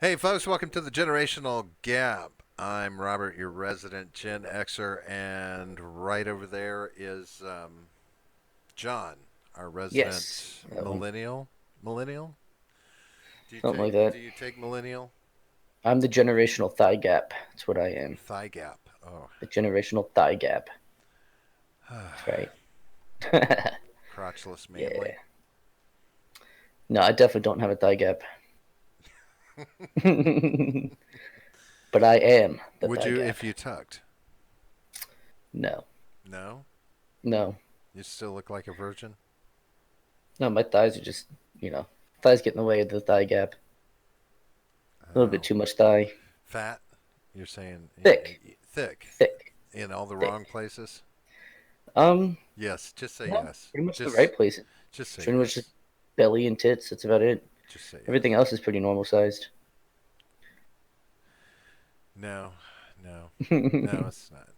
Hey, folks, welcome to the Generational Gap. I'm Robert, your resident Gen Xer, and right over there is John, our Yes, resident that one. millennial. Millennial? Do you Something take like that. Do you take millennial? I'm the generational thigh gap. That's what I am. Thigh gap. Oh, The generational thigh gap. That's right. crotchless manly. Yeah. No, I definitely don't have a thigh gap. But I am the Would thigh you gap. if you tucked? No. No, No. you still look like a virgin. No, my thighs are just, you know, thighs get in the way of the thigh gap. A little bit Oh, too much thigh. fat. You're saying Thick. thick Thick. in all the wrong Thick. places. Um, Yes, just say no, yes. pretty much the Just right place. just say Pretty much just yes. belly and tits. That's about it. Just say yes. Everything else is pretty normal sized. No, no, no, Yeah, it's not.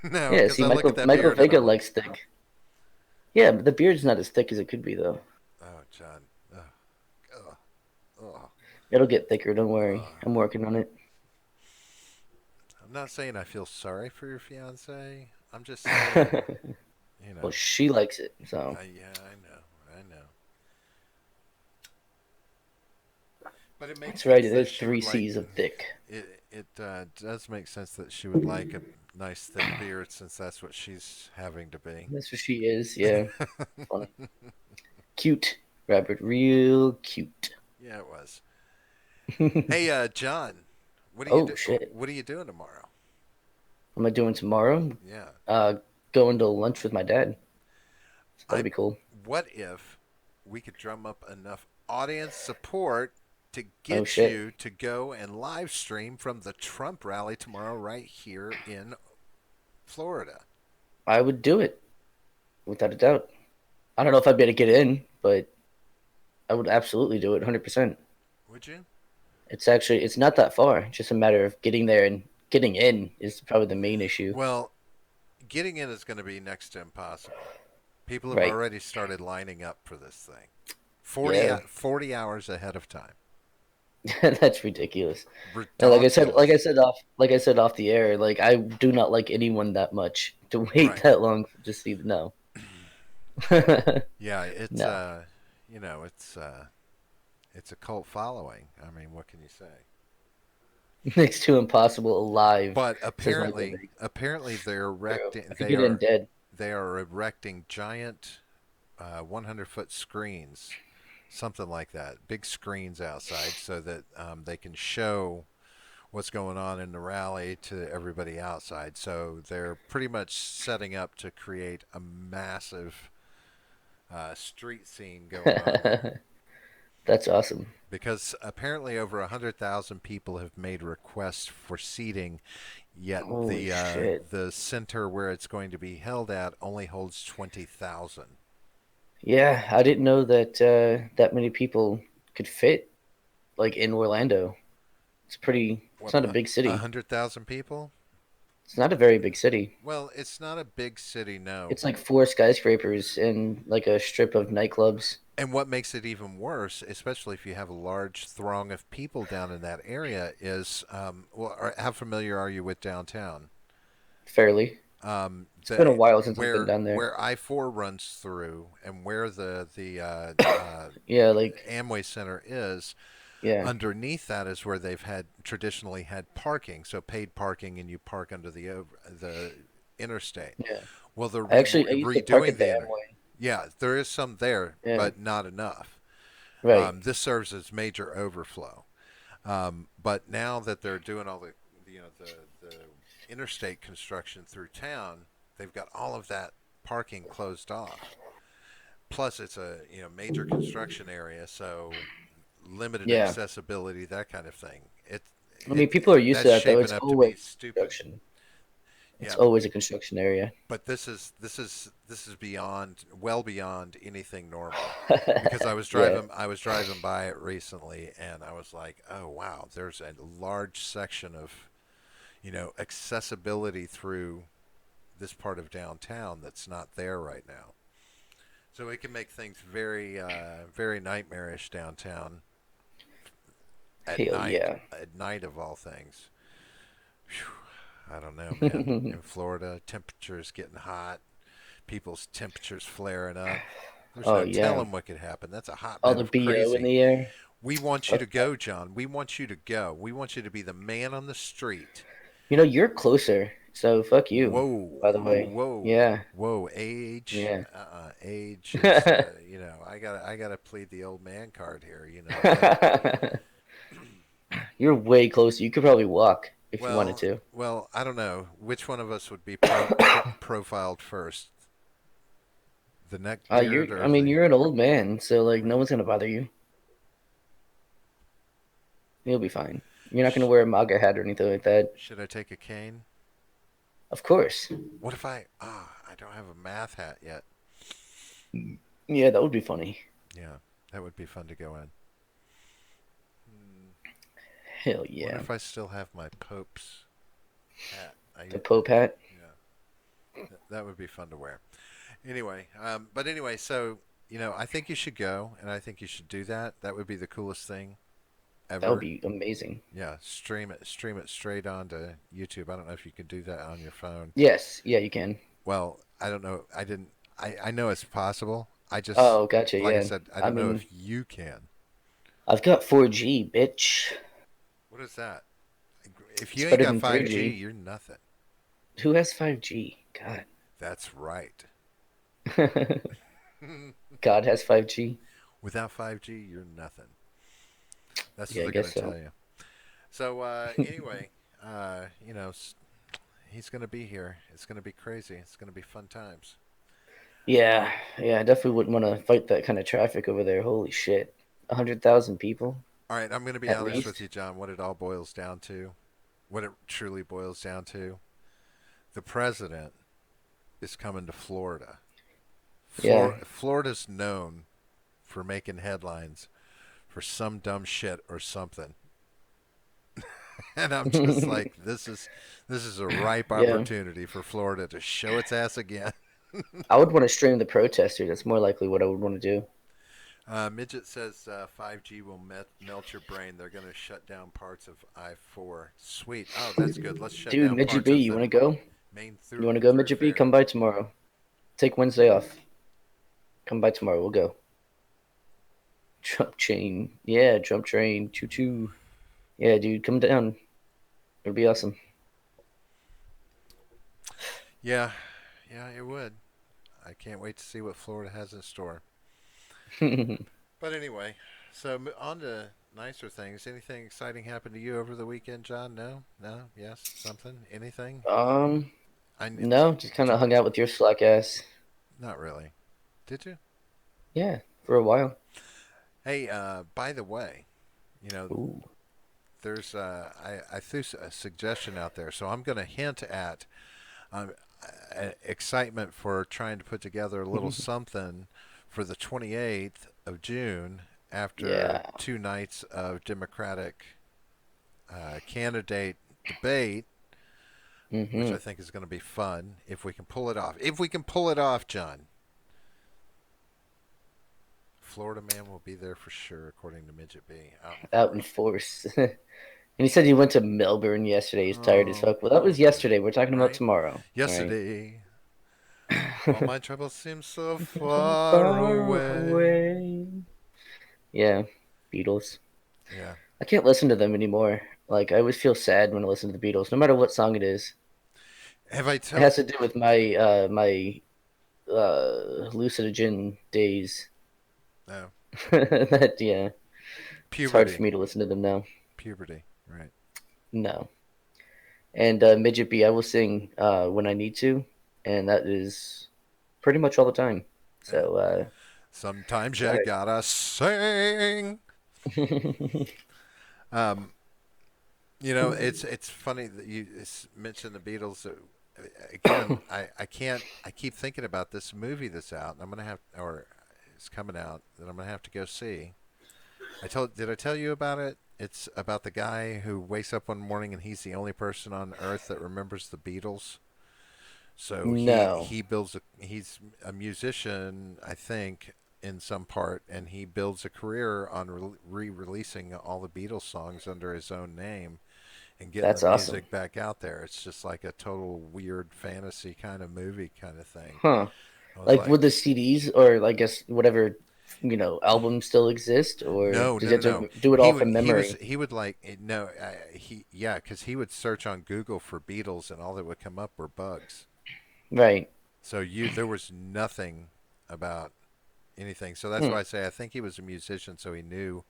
No, because see, I look at that Michael beard and Vega I'm like, likes thick. Yeah, but the beard's not as thick as it could be, though. oh, John, oh, oh, It'll get thicker. Don't worry. oh. I'm working on it. I'm not saying I feel sorry for your fiance. I'm just saying, you Well, know, she likes it, so yeah, I know. But it makes that's right. sense It that is she three would like. C's of thick. It does make sense that she would like a nice thick beard since that's what she's having to be. That's what she is. Yeah, funny, cute, Robert, real cute. Yeah, it was. Hey, John, Oh shit! what are you doing tomorrow? What am I doing tomorrow? Yeah. Uh, Going to lunch with my dad. So that'll I be cool. What if we could drum up enough audience support to Oh get shit! you to go and live stream from the Trump rally tomorrow right here in Florida? I would do it without a doubt. I don't know if I'd be able to get in, but I would absolutely do it 100%. Would you? It's not that far. It's just a matter of getting there, and getting in is probably the main issue. Well, getting in is going to be next to impossible. People have Right. already started lining up for this thing 40, Yeah. 40 hours ahead of time. That's ridiculous. And Redonkulous. like I said off the air, like I do not like anyone that much to wait Right. that long for just even no. Yeah, it's No. you know, it's a cult following. I mean, what can you say? Next to impossible alive, But says Michael Vick. apparently True. I could get in dead. they are erecting giant 100-foot screens, something like that, big screens outside, so that they can show what's going on in the rally to everybody outside. So they're pretty much setting up to create a massive street scene going on there. That's awesome. Because apparently over 100,000 people have made requests for seating, yet Holy shit. the center where it's going to be held at only holds 20,000. Yeah, I didn't know that that many people could fit like in Orlando. It's What, not a big a city. 100,000 people? It's not a very big city. Well, it's not a big city, no. It's like four skyscrapers and like a strip of nightclubs. And what makes it even worse, especially if you have a large throng of people down in that area, is how familiar are you with downtown? Fairly. It's been a while since I've been down there. Where I-4 runs through and where the Yeah, like Amway Center is, yeah, underneath that is where they've had traditionally had parking, so paid parking, and you park under the interstate. yeah. Well, they're I used to park redoing at the the inter. Amway. Yeah, there is some there, Yeah, but not enough. right. This serves as major overflow. But now that they're doing all the interstate construction through town, they've got all of that parking closed off. Plus, it's a major construction area, so limited Yeah. accessibility, that kind of thing. I mean, people are used to That's that though. shaping It's up to always be stupid. construction. It's Yeah, always a construction area. but this is beyond well beyond anything normal. Because Yeah. I was driving by it recently, and I was like, oh wow, there's a large section of accessibility through this part of downtown that's not there right now. So it can make things very very nightmarish downtown. at Hell night. yeah. At night of all things. Whew, I don't know, man. In Florida, temperatures getting hot. People's temperatures flaring up. There's Oh no yeah. telling what could happen. That's a All hotbed the of BO in crazy. the air. We want you Fuck to that. go, John. We want you to go. We want you to be the man on the street. You're closer, so fuck you. Whoa, By the way. whoa, Yeah. whoa! Age, Yeah. age is, I gotta plead the old man card here. But You're way closer. You could probably walk if you wanted well, to. well, I don't know which one of us would be profiled first, the neck You're. beard or I mean, the. you're an old man, so like, no one's gonna bother you. You'll be fine. You're not gonna Sh- wear a MAGA hat or anything like that. should I take a cane? Of course. What if I don't have a math hat yet. Yeah, that would be funny. Yeah, that would be fun to go in. Hmm. Hell Wonder yeah. if I still have my Pope's hat. The Pope hat. Yeah, that would be fun to wear. Anyway, but anyway, so I think you should go, and I think you should do that. That would be the coolest thing That would ever. be amazing. Yeah, stream it straight onto YouTube. I don't know if you can do that on your phone. Yes. Yeah, you can. Well, I don't know. I didn't. I know it's possible. I just, Oh, gotcha. like I Yeah. said, I I don't know mean, if you can. I've got 4G, bitch. What is that? If It's you ain't better got than 5G, 3G. you're nothing. Who has 5G? God. That's right. God has 5G. Without 5G, you're nothing. That's what Yeah, I they're gonna guess tell so. you. So anyway, uh, you know, he's gonna be here. It's gonna be crazy. It's gonna be fun times. Yeah, yeah, I definitely wouldn't want to fight that kind of traffic over there. Holy shit. 100,000 people All right, I'm gonna be at honest with least? you, John. What it all boils down to, what it truly boils down to, the president is coming to Florida. Yeah. Florida's known for making headlines for some dumb shit or something. And I'm just like, this is a ripe Yeah. opportunity for Florida to show its ass again. I would want to stream the protesters. That's more likely what I would want to do. Midget says 5G will melt your brain. They're going to shut down parts of I-4. Sweet. Oh, that's good. Let's shut Dude, down Midget parts B, of you the want to go? main You want to go, Midget B? thoroughfare. Come by tomorrow. Take Wednesday off. Come by tomorrow. We'll go. Trump chain. Yeah, Trump train. Choo choo. Yeah, dude, come down. It'll be awesome. Yeah, yeah, it would. I can't wait to see what Florida has in store. But anyway, so on to nicer things. Anything exciting happened to you over the weekend, John? No, no, yes, something, anything? um, I no, just kind of hung out with your slack ass. not really. Did you? Yeah, for a while. Hey, by the way, you know, Ooh. there's I threw a suggestion out there, so I'm going to hint at um, excitement for trying to put together a little something for the 28th of June after Yeah. 2 nights of Democratic candidate debate, which Mm-hmm. I think is going to be fun if we can pull it off. If we can pull it off, John, Florida man will be there for sure, according to Midget B out in Out in force. force. And he said he went to Melbourne yesterday. He's tired as Oh, fuck. Well, that poor was guy. yesterday. We're talking about Right? tomorrow. All right. Yesterday, all my troubles seem so far Far away. away. Yeah, Beatles. Yeah. I can't listen to them anymore. Like I always feel sad when I listen to the Beatles, no matter what song it is. Have I It told has to do with my hallucinogen days. no That yeah, it's hard for puberty? me to listen to them now. Puberty. Right. No. And Midget B, I will sing when I need to, and that is pretty much all the time. Yeah. So Sometimes all you gotta sing. right. Um, it's funny that you mentioned the Beatles. Again, I can't. I keep thinking about this movie that's out, and I'm gonna have, or it's coming out, that I'm gonna have to go see. Did I tell you about it? It's about the guy who wakes up one morning and he's the only person on Earth that remembers the Beatles. So he No. he builds a he's a musician, I think, in some part, and he builds a career on re-releasing all the Beatles songs under his own name and getting the That's awesome. music back out there. It's just like a total weird fantasy kind of movie kind of thing. Huh. I was Like, like, would the CDs or I guess whatever albums still exist, or no, does no, he no, have no. to do it all from memory? He would like no yeah, because he would search on Google for Beatles and all that would come up were bugs. Right. So you there was nothing about anything. So that's Hmm. why I say I think he was a musician, so he knew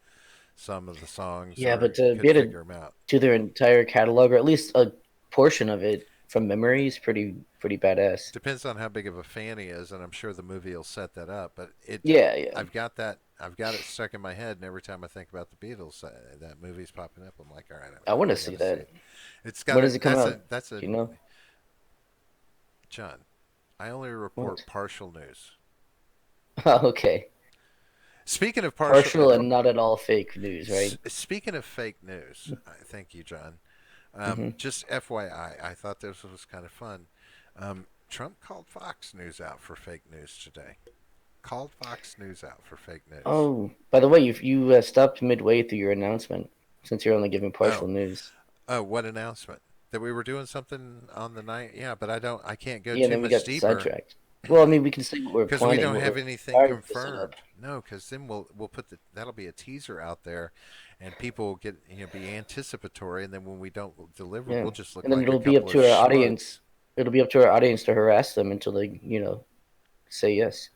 some of the songs Yeah, but or to be could able to figure them out. do their entire catalog, or at least a portion of it from memory, is pretty badass. Depends on how big of a fan he is, and I'm sure the movie will set that up. But Yeah, yeah. I've got it stuck in my head, and every time I think about the Beatles, that movie's popping up. I'm like, all right, I want to I got see to see that. it. It's got When a does it come out? that's a Do you know? John. I only report What? partial news. Oh, okay. Speaking of Partial and not at all fake news, right? speaking of fake news, thank you, John. Hmm. Just FYI, I thought this was kind of fun. Trump called Fox News out for fake news today. Called Fox News out for fake news. Oh, by the way, you stopped midway through your announcement since you're only giving Oh, partial news. oh, what announcement? That we were doing something on the night? Yeah, but I can't go Yeah, and too then we much got deeper sidetracked. Well, I mean, we can say what we're because we planning, don't what we're have anything trying to set up. confirmed. No, because then we'll put that'll be a teaser out there, and people will get be anticipatory, and then when we don't deliver, Yeah, we'll just look and then like a it'll be up couple of to our schmucks. audience. It'll be up to our audience to harass them until they, say yes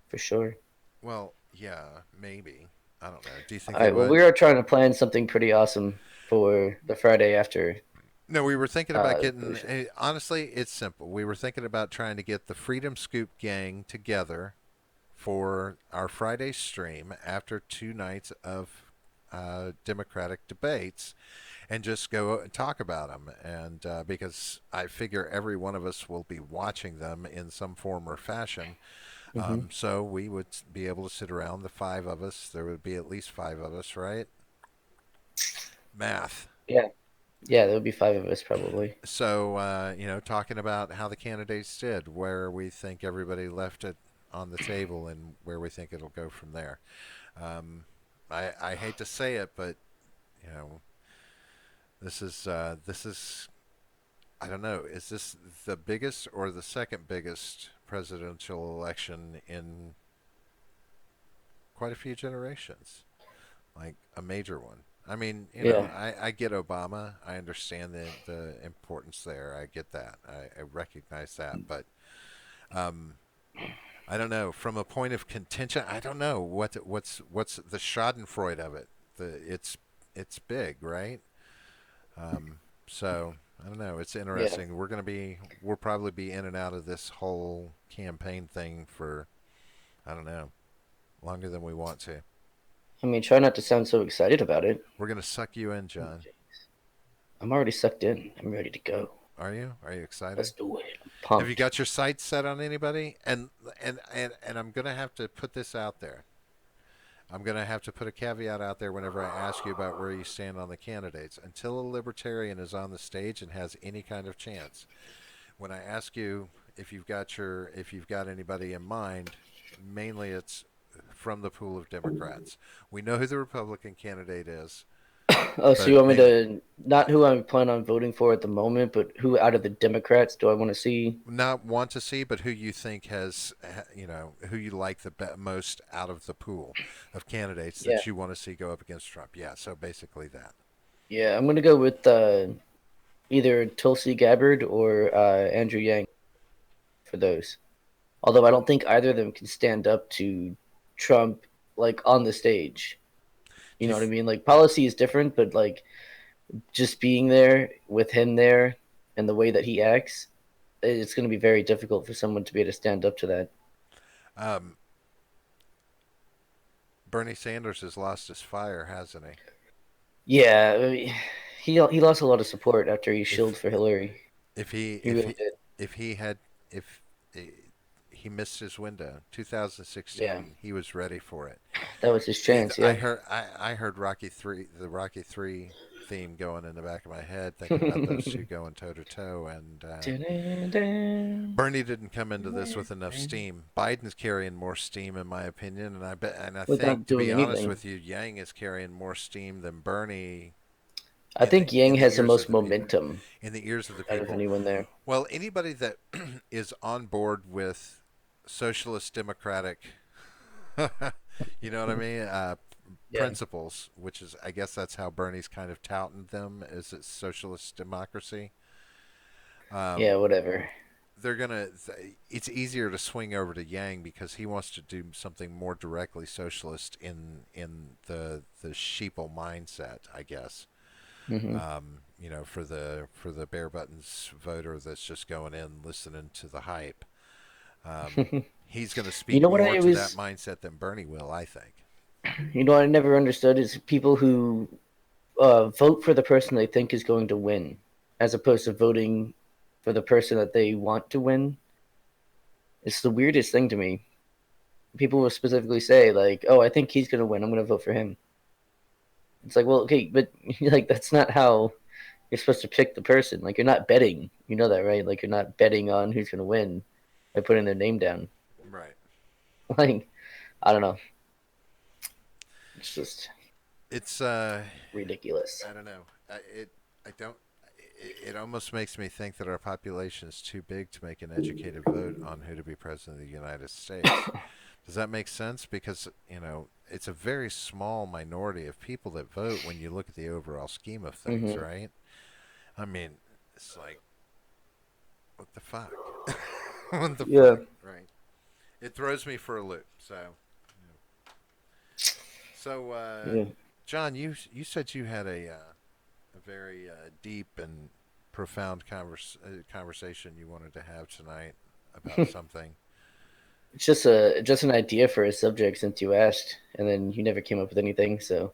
for sure. Well, yeah, maybe. I don't know. Do you think All they right. Well, would? we are trying to plan something pretty awesome for the Friday after No, we were thinking about getting. Revolution. Honestly, it's simple. We were thinking about trying to get the Freedom Scoop gang together for our Friday stream after 2 nights of Democratic debates, and just go and talk about them. And because I figure every one of us will be watching them in some form or fashion, Hmm. so we would be able to sit around, the five of us. There would be at least five of us, right? Math. Yeah, yeah, there would be five of us probably. So, talking about how the candidates did, where we think everybody left it on the table, and where we think it'll go from there. Um, I hate to say it, but you know, this is I don't know. Is this the biggest or the second biggest presidential election in quite a few generations? Like a major one. I mean, Yeah, I get Obama. I understand the importance there. I get that. I recognize that. But um, I don't know. From a point of contention, I don't know what's the Schadenfreude of it. It's big, right? So I don't know. It's yeah. interesting. We'll probably be in and out of this whole campaign thing for I don't know longer than we want to. I mean, try not to sound so excited about it. We're gonna suck you in, John. I'm already sucked in. I'm ready to go. Are you? Are you excited? Let's do it. I'm Have you pumped. got your sights set on anybody? And I'm gonna have to put this out there. I'm gonna have to put a caveat out there whenever I ask you about where you stand on the candidates. Until a libertarian is on the stage and has any kind of chance, when I ask you if you've got anybody in mind, mainly it's from the pool of Democrats. We know who the Republican candidate is, Oh, so you but want me maybe to not who I plan on voting for at the moment, but who out of the Democrats do I want to see? not want to see, but who you think has, who you like most out of the pool of candidates Yeah, that you want to see go up against Trump. Yeah, so basically that. yeah. I'm gonna go with either Tulsi Gabbard or Andrew Yang for those. Although I don't think either of them can stand up to Trump like on the stage. You Do you know what I th- mean? Like policy is different, but like just being there with him there and the way that he acts, it's going to be very difficult for someone to be able to stand up to that. um, Bernie Sanders has lost his fire, hasn't he? Yeah, I mean, he lost a lot of support after he If shilled for Hillary. if he He if really he did. if he had if he He missed his window. Yeah, 2016. He was ready for it. that was his chance. Yeah. I heard Rocky 3, the Rocky 3 theme going in the back of my head, thinking about those two going toe to toe. And Bernie didn't come into this with enough steam. Biden's carrying more steam, in my opinion, and I think, Without to doing be honest anything. with you, Yang is carrying more steam than Bernie I think in Yang the has the ears of most the people. momentum In the ears of the out of people. anyone there. Well, anybody that is on board with socialist democratic, you know what I mean, Yeah. principles, which is, I guess that's how Bernie's kind of touting them, is it's socialist democracy. Yeah, Um, whatever. they're gonna. It's easier to swing over to Yang because he wants to do something more directly socialist in the sheeple mindset, I guess. Hmm. For the bare buttons voter that's just going in listening to the hype. Um, he's going to You speak know what more I to that always, mindset than Bernie will, I think. you know what I never understood is people who vote for the person they think is going to win, as opposed to voting for the person that they want to win. It's the weirdest thing to me. People will specifically say like, "Oh, I think he's going to win. I'm going to vote for him." It's like, well, okay, but like that's not how you're supposed to pick the person. Like you're not betting. You know that, right? Like you're not betting on who's going to win by putting their name down. Right. Like I don't know. It's just It's ridiculous. I don't know. I don't. It almost makes me think that our population is too big to make an educated vote on who to be president of the United States. Does that make sense? Because it's a very small minority of people that vote when you look at the overall scheme of things, Hmm. right? I mean, it's like, what the fuck? What the Yeah. fuck, right? It throws me for a loop. So, Yeah. John, you said you had a very deep and profound conversation you wanted to have tonight about something. It's just an idea for a subject since you asked, and then you never came up with anything. So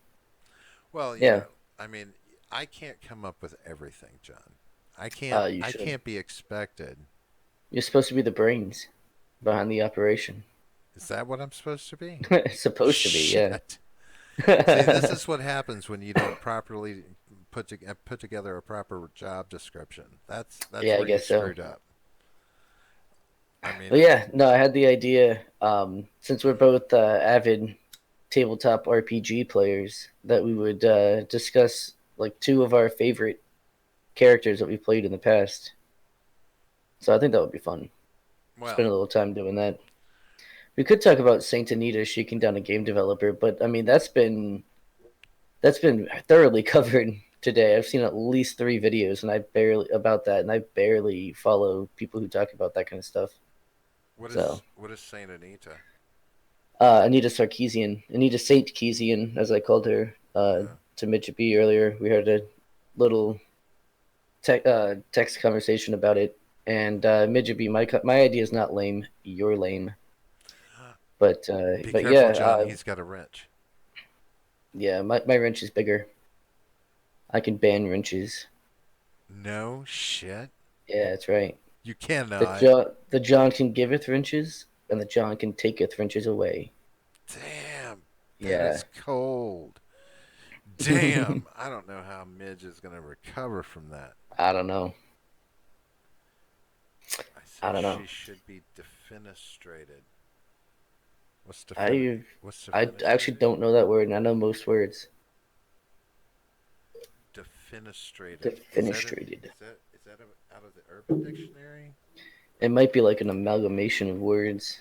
Well, yeah, I mean, I can't come up with everything, John. you I should. can't be expected. You're supposed to be the brains behind the operation. Is that what I'm supposed to be? It's supposed to be, yeah. Shit. See, this is what happens when you don't properly put together a proper job description. That's Yeah, I where you guess so. screwed up. I But mean, yeah, no, I had the idea. Since we're both avid tabletop RPG players, that we would discuss like two of our favorite characters that we played in the past. So I think that would be fun. Spend well, a little time doing that. We could talk about Saint Anita shaking down a game developer, but I mean that's been thoroughly covered today. I've seen at least 3 videos, and I barely about that, and I barely follow people who talk about that kind of stuff. So what is Saint Anita? Anita Sarkeesian, Anita Saint Keesian, as I called her Uh, to Mitch B earlier. We had a little text conversation about it, and Midget my idea is not lame. You're lame, be but careful, yeah, John. He's got a wrench. yeah. My wrench is bigger. I can ban wrenches. No shit. Yeah, that's right. You cannot. The John can giveth wrenches, and the John can taketh wrenches away. Damn, that Yeah. is cold. Damn, I don't know how Midge is going to recover from that. I don't know. I I say don't know. she should be defenestrated. I What's I actually defenestrated? don't know that word, and I know most words. Defenestrated. Defenestrated. Is that out of the Urban Dictionary? It might be like an amalgamation of words.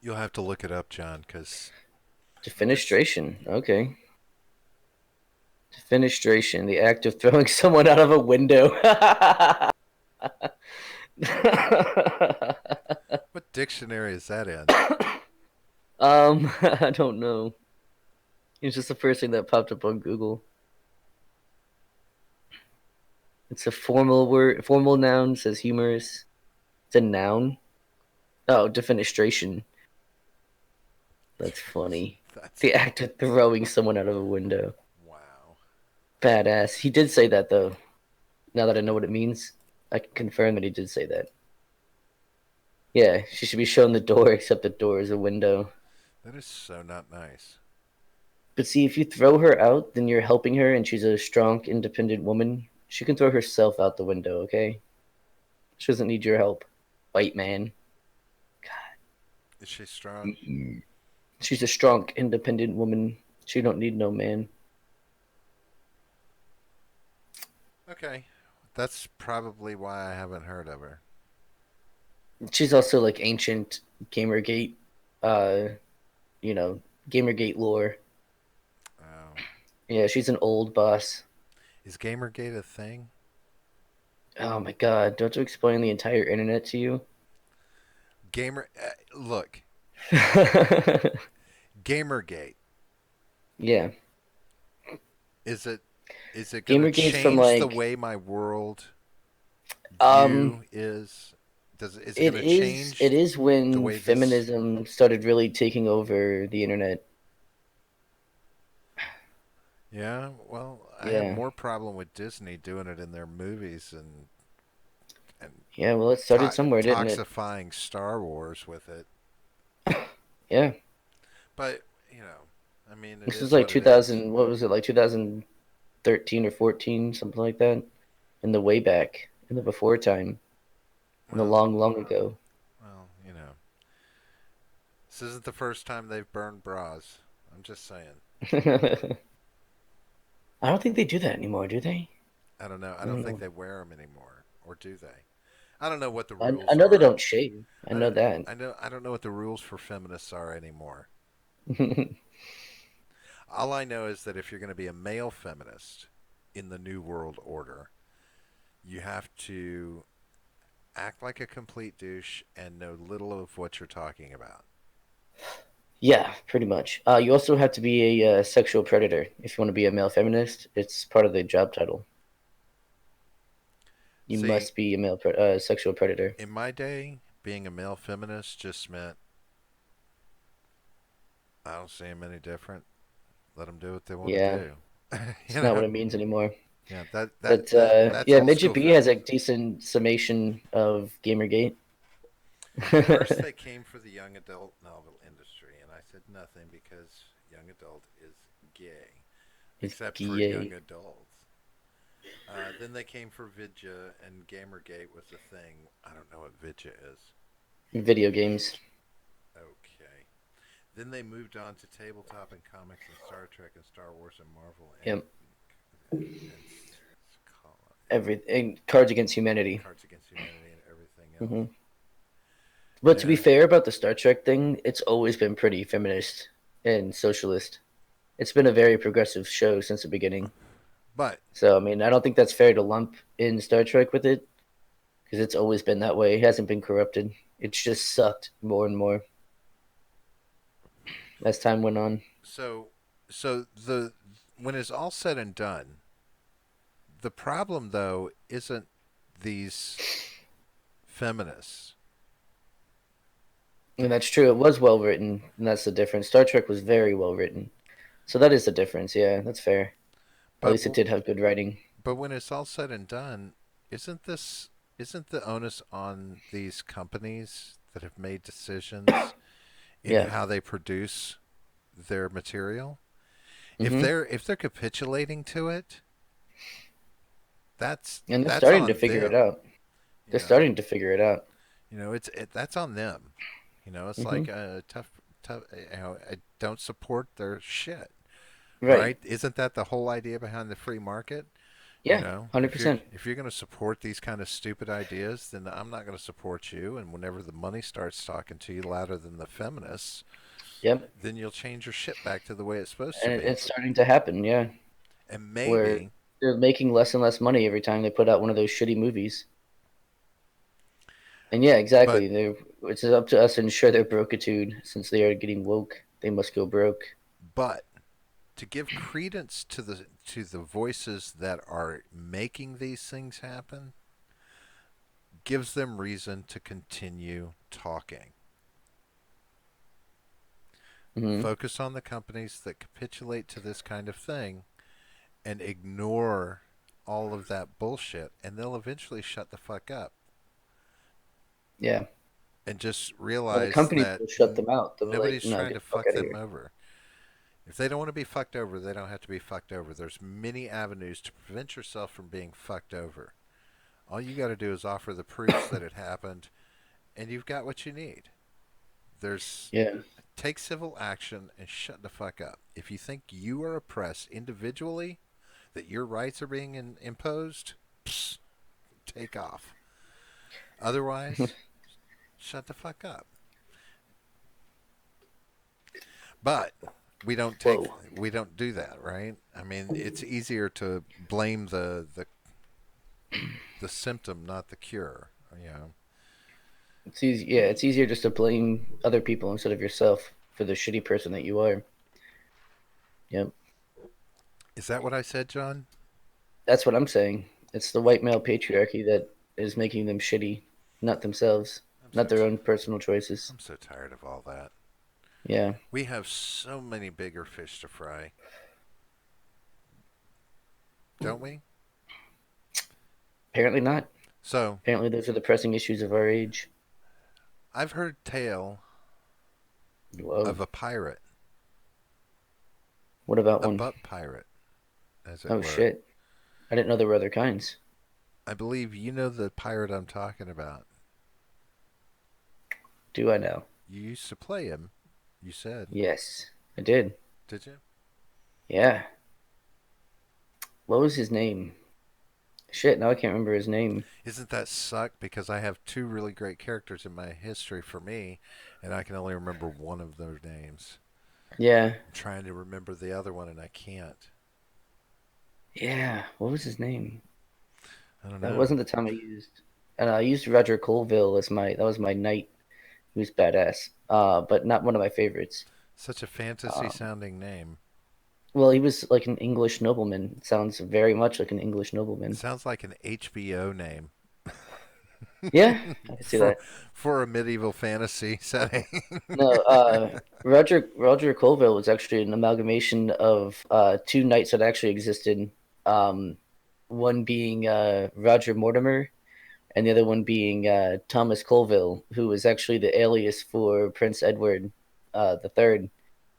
You'll have to look it up, John, because this. Defenestration. Okay. Defenestration, the act of throwing someone out of a window. What dictionary is that in? I don't know. It's just the first thing that popped up on Google. It's a formal word. Formal noun says humorous. It's a noun. Oh, defenestration. That's funny. That's The act of throwing someone out of a window. wow. Badass. He did say that though. Now that I know what it means, I can confirm that he did say that. Yeah, she should be shown the door, except the door is a window. That is so not nice. But see, if you throw her out, then you're helping her, and she's a strong, independent woman. She can throw herself out the window, okay? She doesn't need your help, white man. Is she strong? Mm-mm. She's a strong, independent woman. She don't need no man. Okay. That's probably why I haven't heard of her. She's also like ancient Gamergate, uh, you know, Gamergate lore. Oh. Yeah, she's an old boss. Is Gamergate a thing? Oh my god, don't you explain the entire internet to you? Look, Gamergate. Yeah. Is it is it going to Gamergate's from change the like way my world um view is? Is it it going to is it change is the when way this? feminism started really taking over the internet. Yeah, well, I have Yeah. more problem with Disney doing it in their movies and Yeah, well it started somewhere, didn't it? toxifying Star Wars with it. Yeah. But I mean, it This was is like what it is. 2000, what was it, like 2013 or 14, something like that? In the way back, in the before time, in the Well, long, long ago. well, this isn't the first time they've burned bras. I'm just saying. I don't think they do that anymore, do they? I don't know. I I don't don't think know. they wear them anymore, or do they? I don't know what the I rules know they are. don't shave. I I know don't. that. I don't know what the rules for feminists are anymore. All I know is that if you're going to be a male feminist in the New World Order, you have to act like a complete douche and know little of what you're talking about. Yeah, pretty much. You also have to be a sexual predator if you want to be a male feminist. It's part of the job title. You See, must be a sexual predator. in my day, being a male feminist just meant I don't see them any different. Let them do what they want to Yeah, do. it's not what it means anymore. Yeah, But that's yeah, old Midget school B has a feminism. decent summation of Gamergate. First, they came for the young adult novel industry, and I said nothing because young adult is gay, It's except for young gay. adults. Then they came for Vidya, and Gamergate was the thing. I don't know what Vidya is. Video games. Okay. Then they moved on to tabletop and comics and Star Trek and Star Wars and Marvel Yep. and Everything. Cards Against Humanity. Cards Against Humanity and everything else. Hmm. But to be Yeah, fair about the Star Trek thing, it's always been pretty feminist and socialist. It's been a very progressive show since the beginning. but So, I mean, I don't think that's fair to lump in Star Trek with it because it's always been that way. It hasn't been corrupted. It's just sucked more and more as time went on. so the when it's all said and done, the problem though isn't these feminists. The And that's true. It was well written, and that's the difference. Star Trek was very well written. So that is the difference. Yeah, that's fair. At but least it did have good writing. but when it's all said and done, isn't this isn't the onus on these companies that have made decisions in Yeah. how they produce their material? Hmm. If they're capitulating to it, And they're that's starting to on figure it them. out. You They're know, starting to figure it out. that's on them. It's Hmm. like a tough. I don't support their shit. Right. Right? Isn't that the whole idea behind the free market? Yeah. If you're 100%. going to support these kind of stupid ideas, then I'm not going to support you. And whenever the money starts talking to you louder than the feminists, Yep. then you'll change your shit back to the way it's supposed to And be. it's starting to happen. Yeah. And Where maybe, they're making less and less money every time they put out one of those shitty movies. And yeah, but exactly. It's up to us to ensure their brokitude since they are getting woke. They must go broke. but to give credence to the voices that are making these things happen gives them reason to continue talking. Hmm. Focus on the companies that capitulate to this kind of thing and ignore all of that bullshit, and they'll eventually shut the fuck up. Yeah. and just Well, the realize companies that will shut them out. They'll be like, nobody's no, trying get to the fuck fuck out of them here. over. If they don't want to be fucked over, they don't have to be fucked over. There's many avenues to prevent yourself from being fucked over. All you got to do is offer the proofs that it happened, and you've got what you need. There's Yeah. take civil action and shut the fuck up. If you think you are oppressed individually, that your rights are being imposed, psst, take off. Otherwise, shut the fuck up. But Whoa. we don't do that, right? I mean, it's easier to blame the symptom, not the cure. You know, It's easy. Yeah, it's easier just to blame other people instead of yourself for the shitty person that you are. Yep. is that what I said, John? That's what I'm saying. It's the white male patriarchy that is making them shitty, not themselves, I'm so not their own personal choices. I'm so tired of all that. Yeah. We have so many bigger fish to fry, don't we? Apparently not. So Apparently those are the pressing issues of our age. I've heard tale Whoa. of a pirate, What about a one? butt pirate, as it Oh were. shit. I didn't know there were other kinds. I believe you know the pirate I'm talking about. Do I now? You used to play him, you said. Yes, I did. Did you? Yeah. What was his name? Shit, now I can't remember his name. Isn't that suck? Because I have two really great characters in my history for me, and I can only remember one of their names. Yeah. I'm trying to remember the other one, and I can't. Yeah. What was his name? I don't That know. wasn't the time I used. And I used Roger Colville as my that was my knight. He was badass. But not one of my favorites. Such a fantasy Um, sounding name. well, he was like an English nobleman. Sounds very much like an English It nobleman. sounds like an HBO name Yeah, I can see for that. for a medieval fantasy setting. No, Roger Colville was actually an amalgamation of two knights that actually existed. Um, one being Roger Mortimer, and the other one being Thomas Colville, who was actually the alias for Prince Edward the Third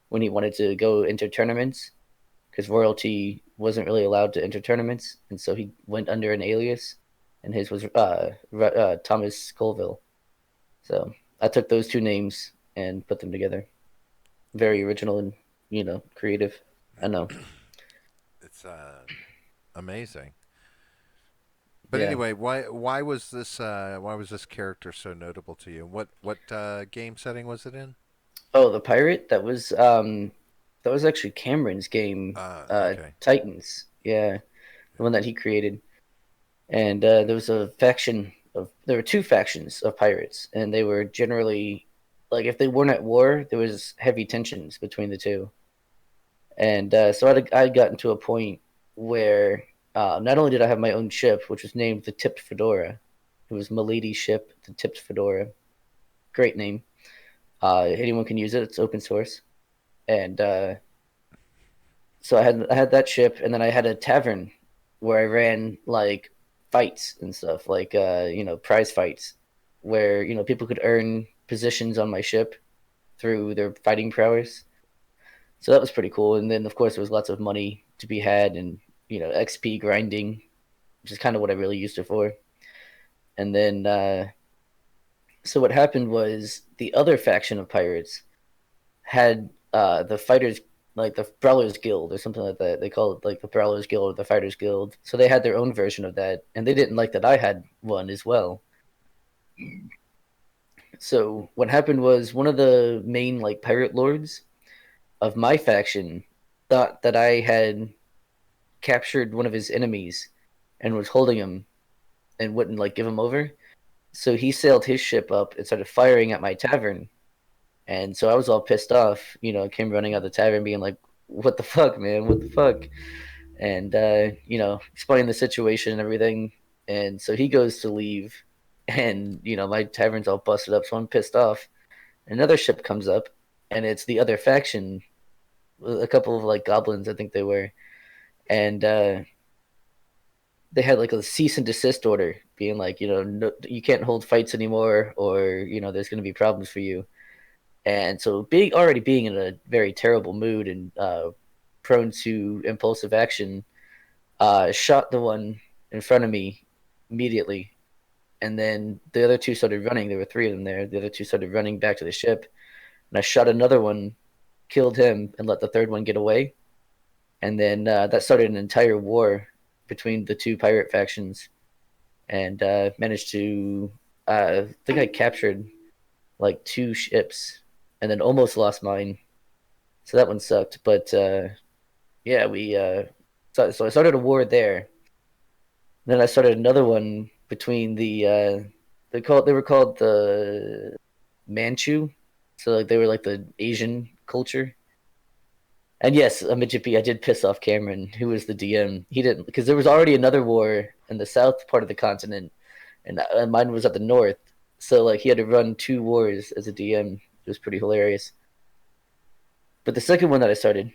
when he wanted to go into tournaments because royalty wasn't really allowed to enter tournaments, and so he went under an alias, and his was Thomas Colville. So I took those two names and put them together. Very original and creative. I know. It's amazing. But Yeah. anyway, why was this character so notable to you? What game setting was it in? Oh, the pirate that was actually Cameron's game, Okay. Titans. Yeah, the one that he created. And there were two factions of pirates, and they were generally like if they weren't at war, there was heavy tensions between the two. And so I'd gotten to a point where not only did I have my own ship, which was named the Tipped Fedora, it was Milady's ship, the Tipped Fedora. Great name. Anyone can use it. It's open source. And so I had that ship, and then I had a tavern where I ran like fights and stuff, like prize fights, where people could earn positions on my ship through their fighting prowess. So that was pretty cool. And then of course there was lots of money to be had, and XP grinding, which is kind of what I really used it for. And then so what happened was the other faction of pirates had the fighters like the Brawlers Guild or something like that. They call it like the Brawlers Guild or the Fighters Guild. So they had their own version of that, and they didn't like that I had one as well. So what happened was one of the main like pirate lords of my faction thought that I had captured one of his enemies and was holding him and wouldn't like give him over. So he sailed his ship up and started firing at my tavern. And so I was all pissed off, came running out of the tavern being like, what the fuck, man? What the fuck? And explain the situation and everything. And so he goes to leave, and my tavern's all busted up, so I'm pissed off. Another ship comes up, and it's the other faction, a couple of like goblins, I think they were, and they had like a cease and desist order, being like, no, you can't hold fights anymore, or there's going to be problems for you. And so, being in a very terrible mood and prone to impulsive action, shot the one in front of me immediately, and then the other two started running. There were three of them there. The other two started running back to the ship, and I shot another one, killed him, and let the third one get away. And then that started an entire war between the two pirate factions, and managed to. I think I captured like two ships, and then almost lost mine. So that one sucked. But yeah, we. So I started a war there. Then I started another one between they were called the Manchu. So like they were like the Asian culture. And yes, I did piss off Cameron, who was the DM. He didn't, because there was already another war in the south part of the continent, and mine was at the north. So like he had to run two wars as a DM. It was pretty hilarious. But the second one that I started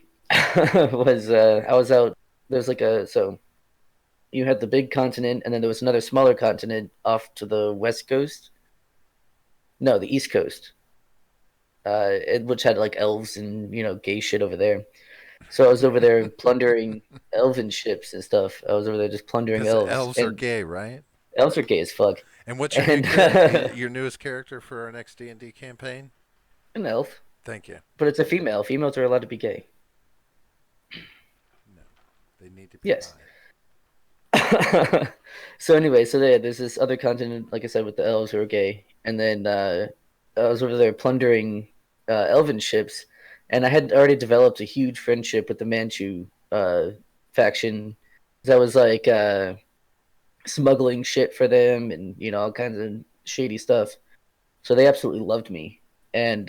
was I was out. There's like a so you had the big continent, and then there was another smaller continent off to the west coast. No, the east coast, which had like elves and gay shit over there. So I was over there plundering elven ships and stuff. I was over there just plundering Because elves, elves are and gay, right? elves are gay as fuck. And what's your new And character? Your newest character for our next D&D campaign? an elf, Thank you. but it's a female. Females are allowed to be gay. No, they need to be Yes. bi. So anyway, there's this other continent, like I said, with the elves who are gay, and then I was over there plundering elven ships, and I had already developed a huge friendship with the Manchu faction. So I was like smuggling shit for them, and all kinds of shady stuff. So they absolutely loved me, and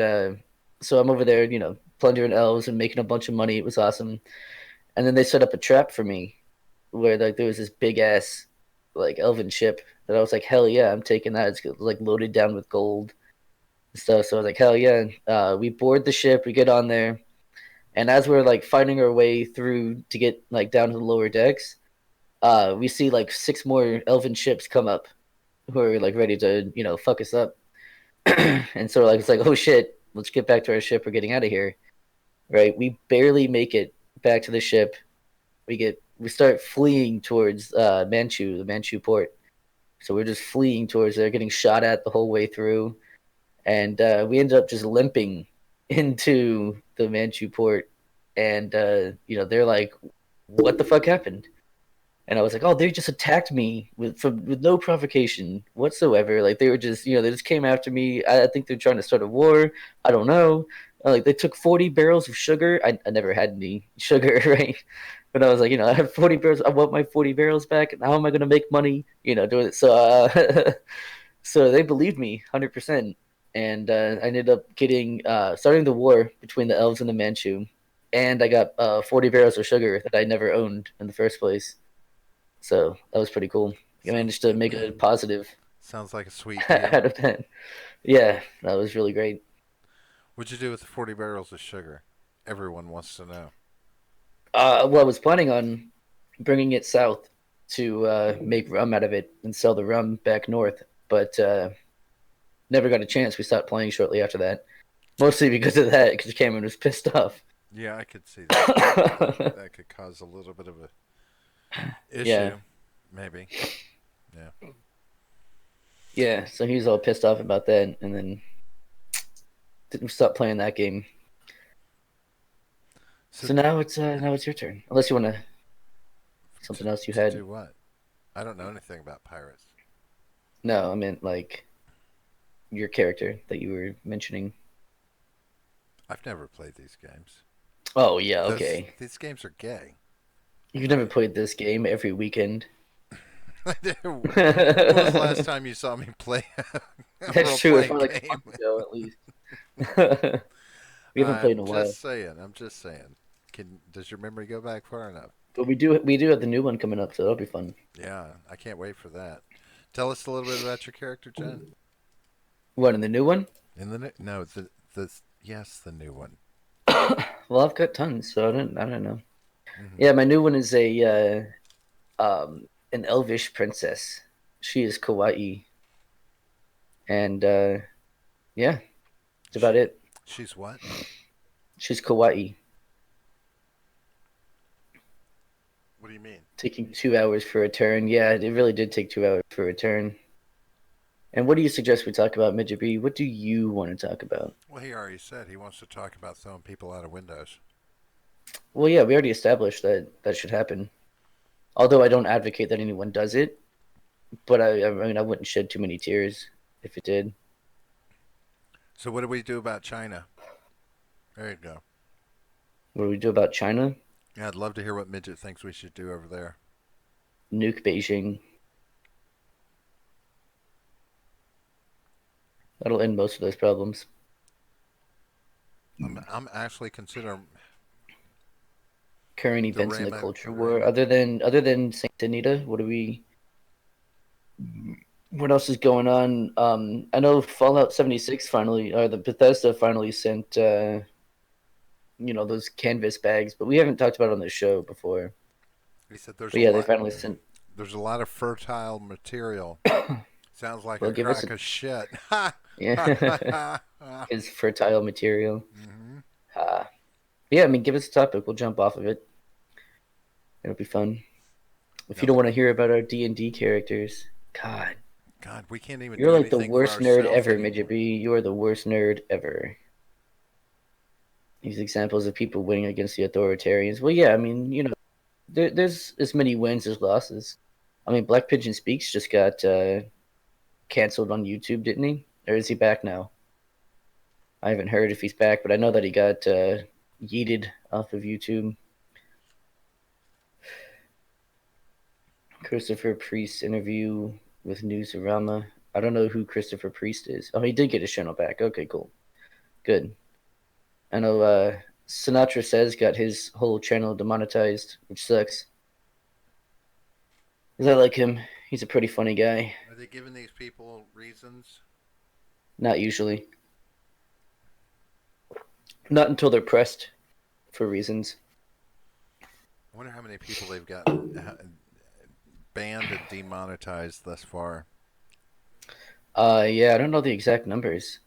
so I'm over there, plundering elves and making a bunch of money. It was awesome. And then they set up a trap for me where like there was this big ass like elven ship that I was like, hell yeah, I'm taking that. It's like loaded down with gold and stuff. So I was like, hell yeah. We board the ship, we get on there, and as we're like fighting our way through to get like down to the lower decks, we see like six more elven ships come up who are like ready to fuck us up. And so like it's like, oh shit, let's get back to our ship. We're getting out of here. Right? We barely make it back to the ship. We start fleeing towards Manchu, the Manchu port. So we're just fleeing towards there, getting shot at the whole way through, and we ended up just limping into the Manchu port. And they're like, "What the fuck happened?" And I was like, "Oh, they just attacked me with no provocation whatsoever. Like they were just they just came after me. I think they're trying to start a war. I don't know. Like they took 40 barrels of sugar. I never had any sugar, right? But I was like, I have 40 barrels. I want my 40 barrels back. And how am I going to make money? Doing it. So, so they believed me 100%. And I ended up starting the war between the elves and the Manchu. And I got 40 barrels of sugar that I never owned in the first place. So that was pretty cool. I Sounds managed to make a positive sounds like a sweet deal. out of that. Yeah, that was really great. What'd you do with the 40 barrels of sugar? Everyone wants to know. Well, I was planning on bringing it south to make rum out of it and sell the rum back north, but never got a chance. We stopped playing shortly after that, mostly because of that, because Cameron was pissed off. Yeah, I could see that. That could cause a little bit of a Yeah, issue, maybe. Yeah. yeah. So he was all pissed off about that, and then didn't stop playing that game. So So now it's your turn. Unless you want to to something else you to had. do what? I don't know anything about pirates. No, I meant like your character that you were mentioning. I've never played these games. Oh yeah, Those okay. these games are gay. You've never played this game every weekend. When was the last That's time you saw me play a role true. It's playing probably like a game? month ago at least. We haven't played in I'm a while, just saying. I'm just saying. Does your memory go back far enough? but we do have the new one coming up, so that'll be fun. Yeah, I can't wait for that. Tell us a little bit about your character, Jen. What in the new one? In the no, the yes, the new one. Well, I've got tons, so I don't know. Hmm. Yeah, my new one is a an elvish princess. She is kawaii, and yeah, that's She, about it. she's what? She's kawaii, What do you mean? taking 2 hours for a turn. Yeah, it really did take 2 hours for a turn. And what do you suggest we talk about, Midget B? What do you want to talk about? Well, he already said he wants to talk about throwing people out of windows. Well, yeah, we already established that that should happen. Although I don't advocate that anyone does it, but I mean, I wouldn't shed too many tears if it did. So what do we do about China? There you go. What do we do about China? Yeah, I'd love to hear what Midget thinks we should do over there. Nuke Beijing. That'll end most of those problems. I'm actually considering Current the events in the Rama culture war. Rama. Other than Saint Anita, what do we? What else is going on? I know Fallout 76 finally, or the Bethesda finally sent, those canvas bags, but we haven't talked about it on the show before. He said there's a But yeah, they lot. finally sent. There's a lot of fertile material. Sounds like Well, a give us crock a of shit. Ha ha yeah, ha ha. is fertile material. Mm-hmm. Uh, yeah, I mean, give us a topic. We'll jump off of it. It'll be fun. If you Now don't look, want to hear about our D&D characters, God, God, we can't even you're do like the anything for worst nerd ourselves ever, Midget anymore. B. You are the worst nerd ever. These examples of people winning against the authoritarians. Well, yeah, I mean, there's as many wins as losses. I mean, Black Pigeon Speaks just got canceled on YouTube, didn't he? Or is he back now? I haven't heard if he's back, but I know that he got yeeted off of YouTube. Christopher Priest interview with Newsarama. I don't know who Christopher Priest is. Oh, he did get his channel back. Okay, cool. Good. I know Sinatra Says got his whole channel demonetized, which sucks. Because I like him. He's a pretty funny guy. Are they giving these people reasons? Not usually. Not until they're pressed for reasons. I wonder how many people they've gotten banned and demonetized thus far. Yeah, I don't know the exact numbers.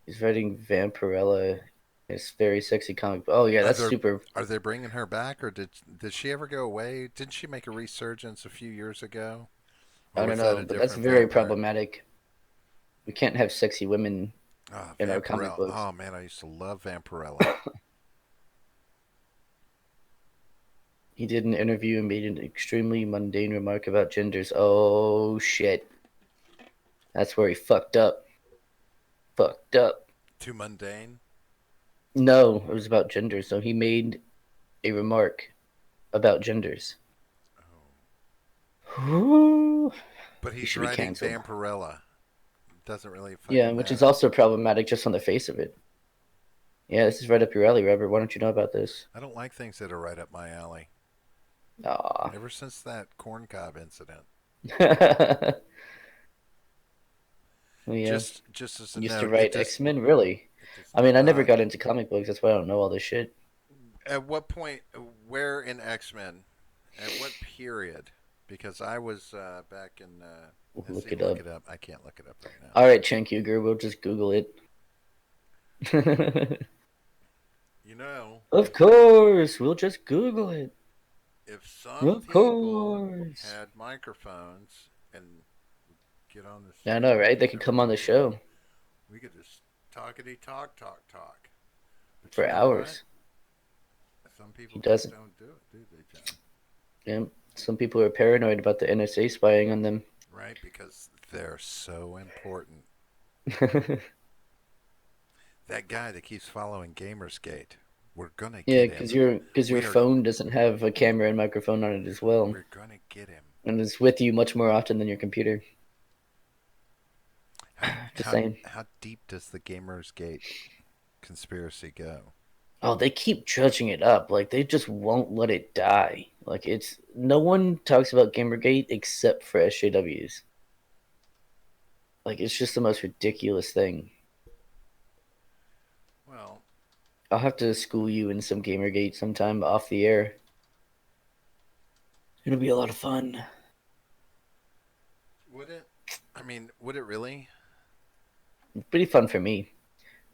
He's writing Vampirella. It's very sexy comic. Oh yeah, Are that's they super. are they bringing her back, or did she ever go away? Didn't she make a resurgence a few years ago, or I don't was that know, a but that's different very vampire? problematic. We can't have sexy women Oh, in our comic Vampirella. books. Oh man, I used to love Vampirella. He did an interview and made an extremely mundane remark about genders. Oh shit. That's where he fucked up. Fucked up. Too mundane. No, it was about genders. So he made a remark about genders. Oh. Ooh, But he he's should be writing canceled. Vampirella. Doesn't really Yeah, fucking which is matter. also problematic just on the face of it. Yeah, this is right up your alley, Robert. Why don't you know about this? I don't like things that are right up my alley. Aw. Ever since that corncob incident. Well, yeah. Just as a Used to note, write X-Men? Really? it does I mean, I never not. got into comic books. That's why I don't know all this shit. At what point? Where in X Men? At what period? Because I was back in. We'll Let's see. look it Look up. it up. I can't look it up right now. All right, Chen Kuger, we'll just Google it. You know, Of course, we'll just Google it. if some Of people course. had microphones and get on this I know, right? They could damn come on the radio, show we could just talkity talk. But you for know what? hours. Some He people just doesn't. don't do it, do they, John? Yeah. Some people are paranoid about the NSA spying on them. Right? Because they're so important. That guy that keeps following Gamersgate, we're gonna Yeah, get because him. your We are. phone doesn't have a camera and microphone on it as well, We're gonna get him. and it's with you much more often than your computer. How Just how saying. how deep does the Gamersgate conspiracy go? Oh, they keep judging it up. Like they just won't let it die. Like it's no one talks about Gamergate except for SJWs. Like it's just the most ridiculous thing. Well, I'll have to school you in some Gamergate sometime off the air. It'll be a lot of fun. Would it? I mean, would it really? Pretty fun for me.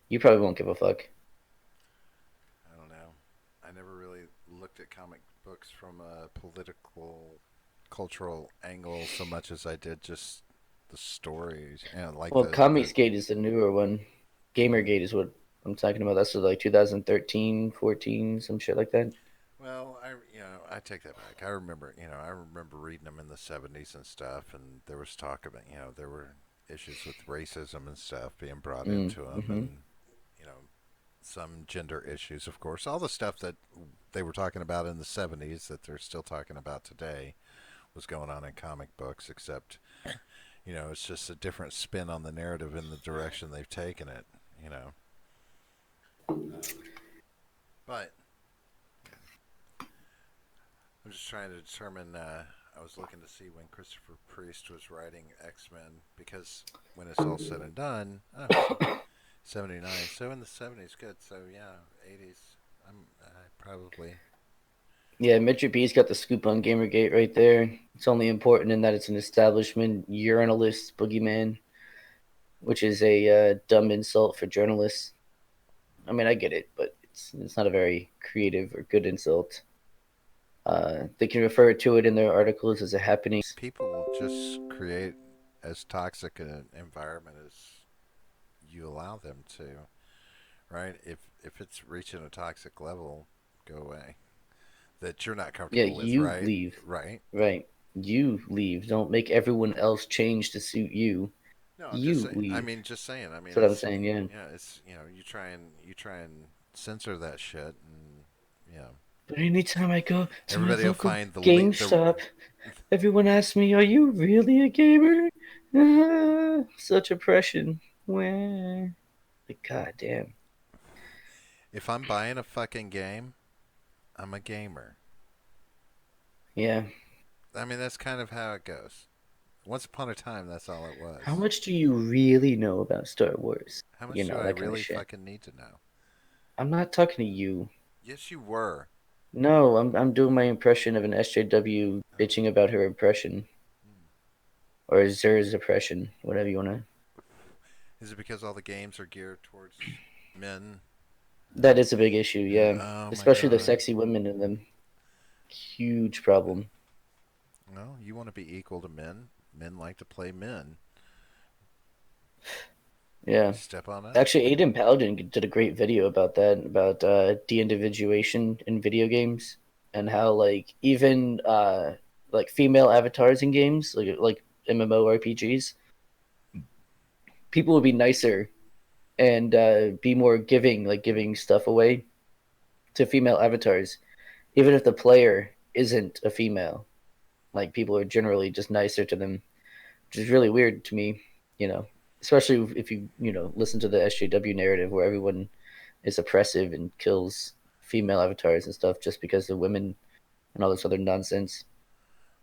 You probably won't give a fuck. I don't know. I never really looked at comic books from a political, cultural angle so much as I did just the stories and like Well, the Comicsgate is the newer one. Gamergate is what I'm talking about. That's like 2013, 14, some shit like that. well, I take that back. I remember reading them in the 70s and stuff, and there was talk about, there were issues with racism and stuff being brought into them, Mm-hmm. and you know, some gender issues, of course, all the stuff that they were talking about in the 70s that they're still talking about today was going on in comic books, except, it's just a different spin on the narrative in the direction they've taken it, you know. But I'm just trying to determine. I was looking to see when Christopher Priest was writing X Men because when it's all said and done, 79. So in the 70s, good. So yeah, 80s. I'm probably. Yeah, Mitch B's got the scoop on Gamergate right there. It's only important in that it's an establishment urinalist boogeyman, which is a dumb insult for journalists. I mean, I get it, but it's not a very creative or good insult. They can refer to it in their articles as a happening. People will just create as toxic an environment as you allow them to, right? If it's reaching a toxic level, go away. That you're not Yeah, comfortable with, you right? leave. Right. Right. You leave. Don't make everyone else change to suit you. No, I'm just You saying. I leave. mean, just saying. I That's mean, what I'm it's saying, yeah. yeah, it's you try and censor that shit, and yeah, But anytime I go to my everybody will local find the GameStop, everyone asks me, "Are you really a gamer?" Such oppression. Where? Like, goddamn. if I'm buying a fucking game, I'm a gamer. Yeah. I mean, that's kind of how it goes. Once upon a time, that's all it How was. much do you really know about Star Wars? How You much do know, I that kind of really shit. fucking need to know? I'm not talking to you. Yes, you were. No, I'm doing my impression of an SJW Oh. bitching about her oppression. Hmm. Or Zer's oppression, whatever you want to. Is it because all the games are geared towards men? That is a big issue, yeah. Oh my Especially the god. sexy women in them. Huge problem. Well, you want to be equal to men. Men like to play men. Yeah. Step on up. Actually, Aiden Paladin did a great video about that, about de-individuation in video games, and how like even like female avatars in games, like MMORPGs, people would be nicer and be more giving, like giving stuff away to female avatars, even if the player isn't a female. Like people are generally just nicer to them, which is really weird to me. You know, especially if you listen to the SJW narrative where everyone is oppressive and kills female avatars and stuff just because they're women and all this other nonsense.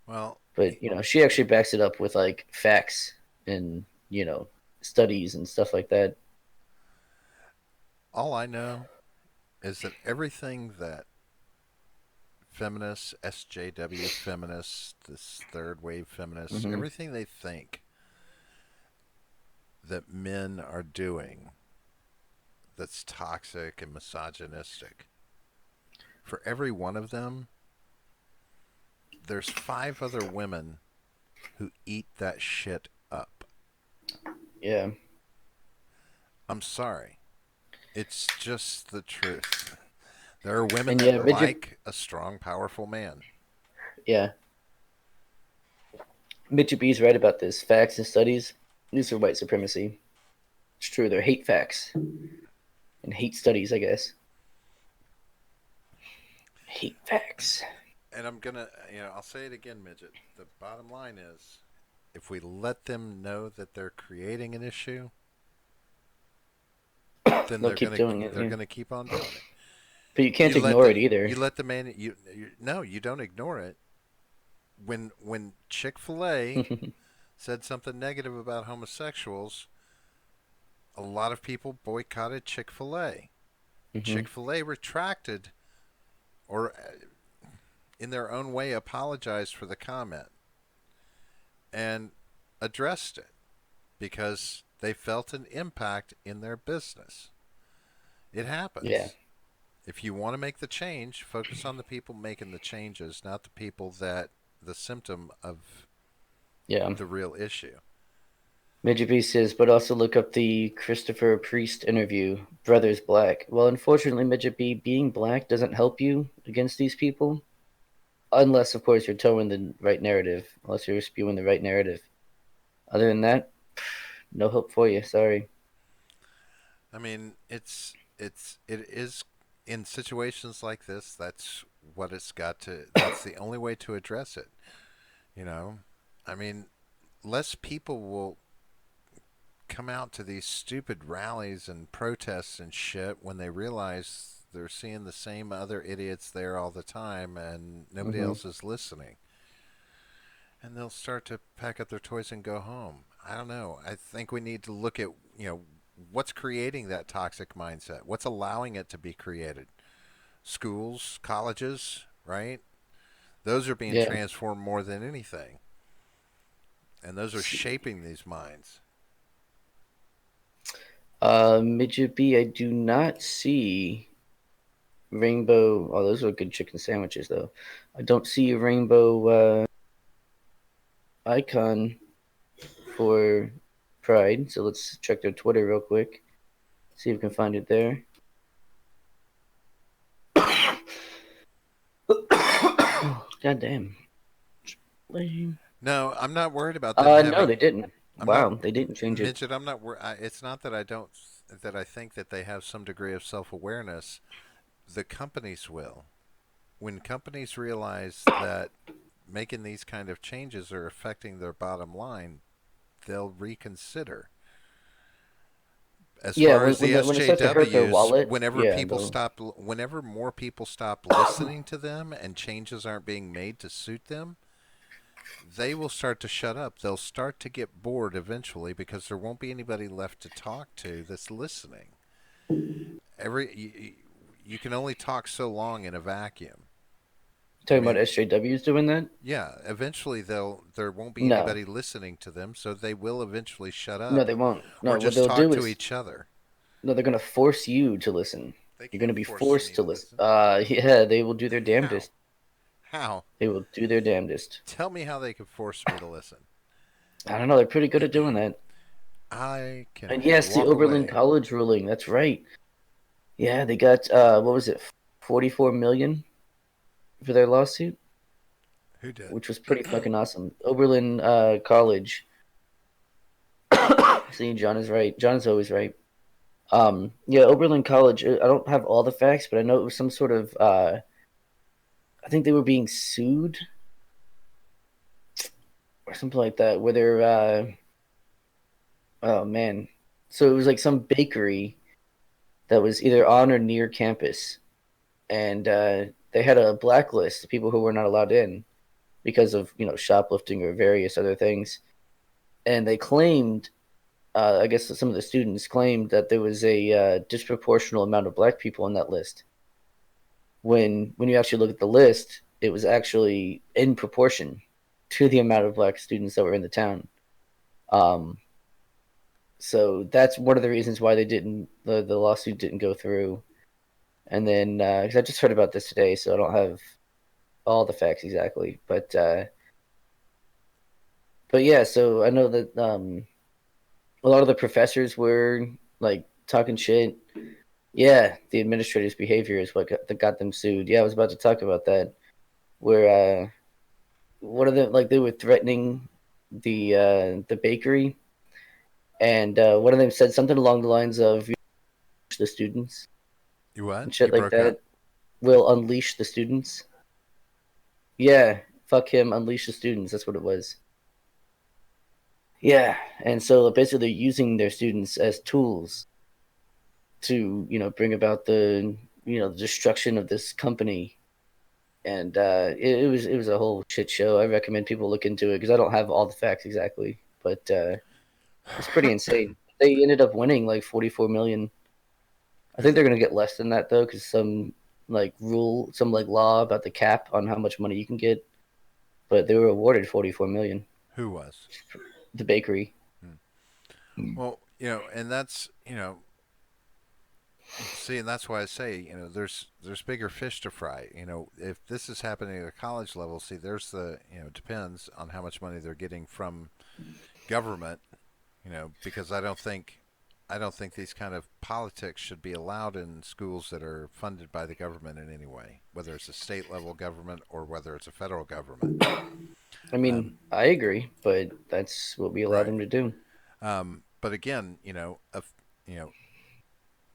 Well, But she actually backs it up with like facts and studies and stuff like that. all I know is that everything that feminists, SJW feminists, this third wave feminists, Hmm. everything they think that men are doing that's toxic and misogynistic, for every one of them, there's five other women who eat that shit up. Yeah, I'm sorry. It's just the truth. There are women and that yeah, midget. like a strong, powerful man. Yeah, midget B's right about this. Facts and studies. These are white supremacy. It's true. They're hate facts and hate studies, I guess. Hate facts. And I'm gonna, I'll say it again, midget. The bottom line is, if we let them know that they're creating an issue, then They'll keep doing it. they're Yeah. gonna keep on doing it. But you can't ignore it either. You let the man no, you don't ignore it. When Chick-fil-A said something negative about homosexuals, a lot of people boycotted Chick-fil-A. Hmm. Chick-fil-A retracted or in their own way apologized for the comment. And addressed it because they felt an impact in their business. It Yeah, happens. If you want to make the change, focus on the people making the changes, not the people that the symptom of yeah. the real issue. Midget B says, but also look up the Christopher Priest interview, Brothers Black. Well, unfortunately, Midget B, being black doesn't help you against these people, unless, of course, you're towing the right narrative, unless you're spewing the right narrative. Other than that, no hope for you. Sorry. I mean, it is in situations like this. That's what it's got to. That's the only way to address it. You know, I mean, less people will come out to these stupid rallies and protests and shit when they realize they're seeing the same other idiots there all the time and nobody Mm-hmm. else is listening. And they'll start to pack up their toys and go home. I don't know. I think we need to look at, what's creating that toxic mindset? What's allowing it to be created? Schools, colleges, right? Those are being Yeah. transformed more than anything. And those are shaping these minds. Midget B, I do not see rainbow. Oh, those are good chicken sandwiches, though. I don't see a rainbow icon for Pride, so let's check their Twitter real quick. See if we can find it there. God damn. No, I'm not worried about them No, having. they didn't. I'm not Wow, they didn't change it. midget. I'm not. It's not that I don't. That I think that they have some degree of self-awareness. The companies will. When companies realize that making these kind of changes are affecting their bottom line, they'll reconsider. As Yeah, far when as when, the the, when it starts to hurt their SJWs, wallet, yeah, they'll. whenever more people stop listening to them and changes aren't being made to suit them, they will start to shut up. They'll start to get bored eventually because there won't be anybody left to talk to that's listening. You can only talk so long in a vacuum. I Talking about mean, SJWs doing that? yeah, eventually there won't be No, anybody listening to them, so they will eventually shut no, up they won't. or No, what just they'll talk do to is each other. no, they're gonna force you to listen. They You're gonna can't be force forced me to to listen. listen. Yeah, they will do their How? damnedest. How? They will do their damnedest. Tell me how they can force me to listen. I don't know. They're pretty good at doing that. I can And yes, the walk Oberlin away. College ruling. That's right. Yeah, they got what was it, 44 million for their lawsuit, Who did? which was pretty fucking awesome. Oberlin College. See, John is right. John is always right. Yeah, Oberlin College. I don't have all the facts, but I know it was some sort of. I think they were being sued or something like that. Where they're. Oh man. So it was like some bakery that was either on or near campus, and they had a blacklist of people who were not allowed in because of shoplifting or various other things. And they claimed, I guess some of the students claimed that there was a disproportional amount of black people on that list. When you actually look at the list, it was actually in proportion to the amount of black students that were in the town. Um, so that's one of the reasons why the lawsuit didn't go through. And then because I just heard about this today, so I don't have all the facts exactly, but yeah, so I know that a lot of the professors were like talking shit. Yeah, the administrator's behavior is what that got them sued. Yeah, I was about to talk about that. Where one of them like they were threatening the bakery, and one of them said something along the lines of the students You what? and You shit like broke up? that. Will unleash the students. Yeah, fuck him, unleash the students. That's what it was. Yeah, and so basically they're using their students as tools to bring about the destruction of this company. And it was a whole shit show. I recommend people look into it because I don't have all the facts exactly, but it's pretty insane. They ended up winning like 44 million. I think Who's they're gonna get less than that though, because some like law about the cap on how much money you can get. But they were awarded 44 million. who was? the bakery. Hmm. Well, and that's, see, and that's why I say, there's bigger fish to fry. If this is happening at a college level, see, there's it depends on how much money they're getting from government, because I don't think these kind of politics should be allowed in schools that are funded by the government in any way, whether it's a state level government or whether it's a federal government. I Um, mean, I agree, but that's what we allow right. them to do. But again, you know,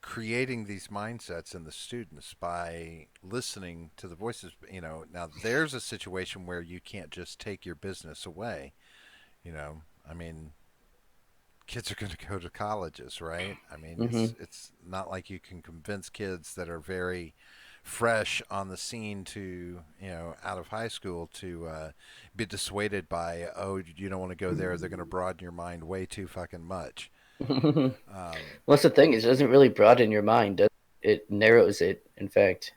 creating these mindsets in the students by listening to the voices. Now there's a situation where you can't just take your business away. I mean, kids are going to go to colleges, right? I mean, Hmm. it's not like you can convince kids that are very fresh on the scene to, out of high school to be dissuaded by, oh, you don't want to go there, they're going to broaden your mind way too fucking much. What's the thing is, it doesn't really broaden your mind. It narrows it. In fact,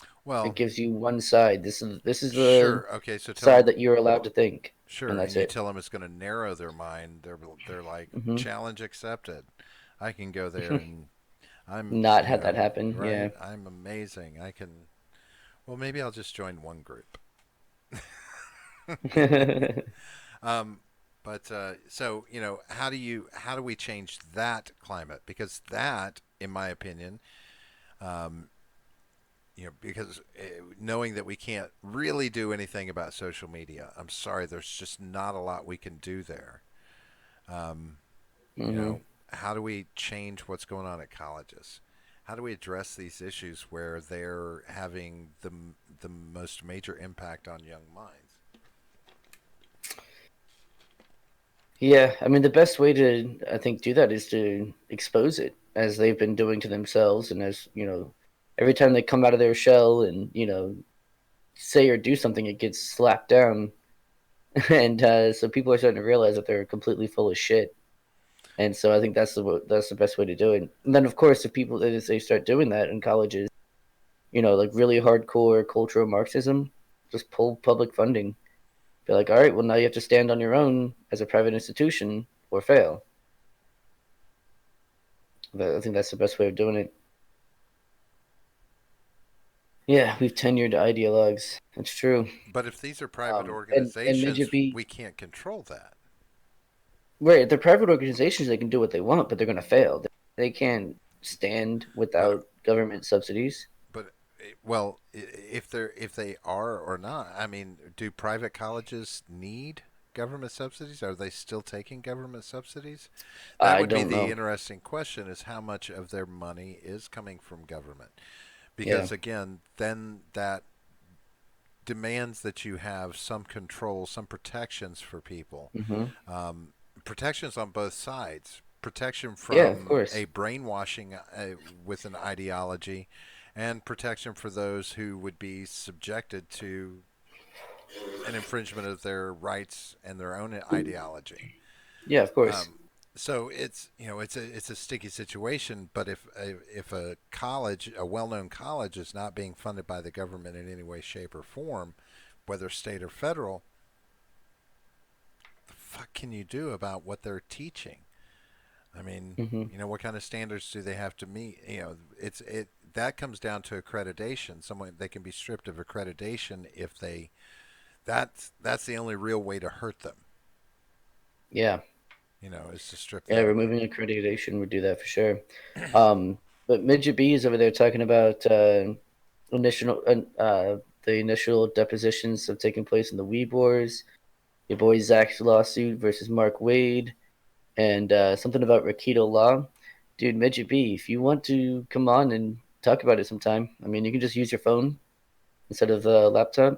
it Well, gives you one side. This is the sure, okay, so tell side them. that you're allowed to think, and Sure, and that's you it. tell them it's going to narrow their mind. They're like, Hmm. challenge accepted. I can go there and I'm, Not had that happen. right? Yeah. I'm amazing. I can. Well, maybe I'll just join one group. um, but so how do we change that climate? Because that, in my opinion, um, because knowing that we can't really do anything about social media, I'm sorry, there's just not a lot we can do there. Um, you Hmm. know, how do we change what's going on at colleges? How do we address these issues where they're having the most major impact on young minds? Yeah, I mean, the best way to, I think, do that is to expose it as they've been doing to themselves, and as every time they come out of their shell and say or do something, it gets slapped down, and so people are starting to realize that they're completely full of shit. And so I think that's the best way to do it. And then, of course, if people if they start doing that in colleges, like really hardcore cultural Marxism, just pull public funding. Be like, all right, well now you have to stand on your own as a private institution or fail. But I think that's the best way of doing it. Yeah, we've tenured ideologues. That's true. But if these are private And midget organizations, B, we can't control that. right? They're private organizations. They can do what they want, but they're going to fail. They can't stand But without government subsidies. but well, if they are or not, I mean, do private colleges need government subsidies? Are they still taking government subsidies? That I would be don't the know. interesting question: is how much of their money is coming from government? Yeah. Because again, then that demands that you have some control, some protections for people. Hmm. Um, Protections on both sides. Protection Yeah, of from course. a brainwashing with an ideology, and protection for those who would be subjected to an infringement of their rights and their own ideology. Yeah, of course. Um, so it's a sticky situation. But if a college, a well-known college, is not being funded by the government in any way, shape, or form, whether state or federal, the fuck can you do about what they're teaching? I mean, Hmm. what kind of standards do they have to meet? It that comes down to accreditation. Someone, they can be stripped of accreditation if they that's the only real way to hurt them. Yeah. Is to strip Yeah, that away. removing accreditation would do that for sure. But midget B is over there talking about initial the initial depositions have taken place in the Weeb Wars, your boy Zach's lawsuit versus Mark Wade, and something about Rakito Law. Dude, midget B, if you want to come on and talk about it sometime, I mean, you can just use your phone instead of a laptop,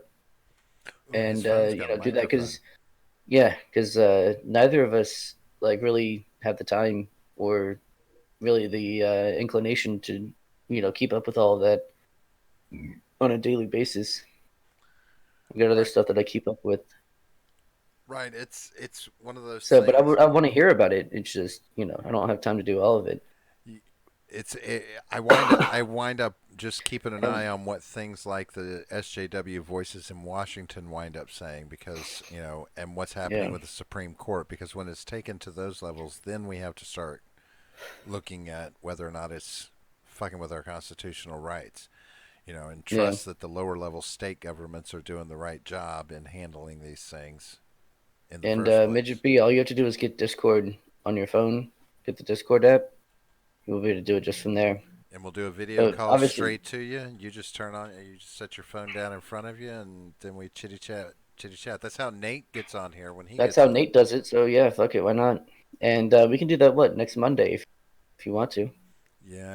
Ooh, his and phone's got a do that microphone. because neither of us like really have the time or really the inclination to keep up with all of that on a daily basis. I got other Right, stuff that I keep up with. right. It's one of those So, but I, things. I want to hear about it. It's just I don't have time to do all of it. I wind up just keeping an eye Um, on what things like the SJW voices in Washington wind up saying, because and what's happening yeah, with the Supreme Court, because when it's taken to those levels, then we have to start looking at whether or not it's fucking with our constitutional rights, and yeah. trust that the lower level state governments are doing the right job in handling these things in the And first Midget place. B, all you have to do is get Discord on your phone. Get the Discord app. You'll be able to do it just from there. And we'll do a video But call obviously, straight to you. You just turn on, you just set your phone down in front of you, and then we chitty chat, chitty chat. That's how Nate gets on here when he that's gets how on. Nate does it. So yeah, fuck it, why not? And we can do that next Monday if you want to,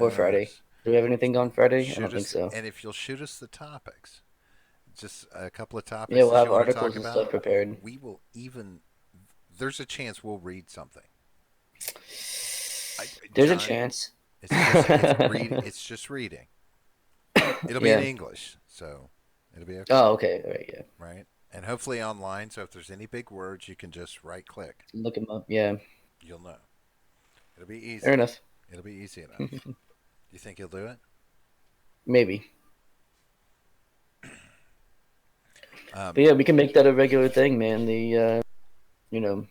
or Friday. Yes. Do we have anything on Friday? I Shoot don't think us, so. and if you'll shoot us the topics, just a couple of Yeah, topics we'll that you have want to talk articles and about, stuff prepared. we will even. There's a chance we'll read something. There's a John, chance. It's just reading. It'll be in Yeah. English, so it'll be okay, Oh, okay. All right. Yeah. right? And hopefully online. So if there's any big words, you can just right click. Look him up. Yeah. You'll know. It'll be Fair easy. enough. It'll be easy enough. Do you think you'll do it? Maybe. Um, But yeah, we can make that a regular thing, man. The you know,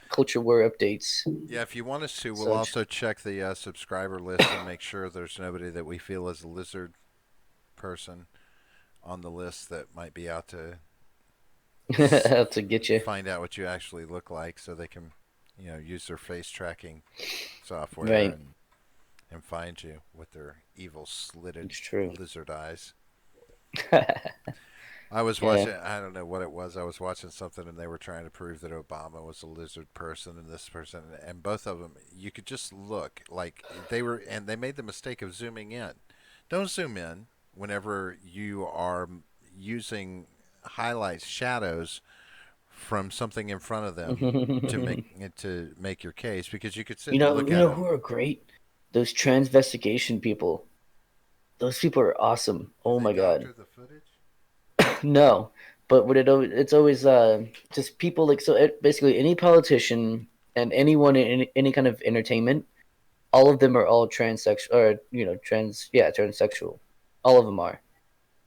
culture war updates. yeah, if you want us to, we'll Such. also check the subscriber list and make sure there's nobody that we feel is a lizard person on the list that might be out to To get you. find out what you actually look like, so they can, use their face tracking software Right. and find you with their evil slitted It's true. lizard eyes. I was Yeah. watching. I don't know what it was. I was watching something, and they were trying to prove that Obama was a lizard person, and this person, and both of them. You could just look like they were, and they made the mistake of zooming in. Don't zoom in whenever you are using highlights, shadows from something in front of them to make your case, because you could sit and look You at know it. who are great? Those transvestigation people. Those people are awesome. Do Oh they my god. doctor the footage? No, but it's always just people like basically any politician and anyone in any kind of entertainment, all of them are all transsexual or transsexual. All of them are.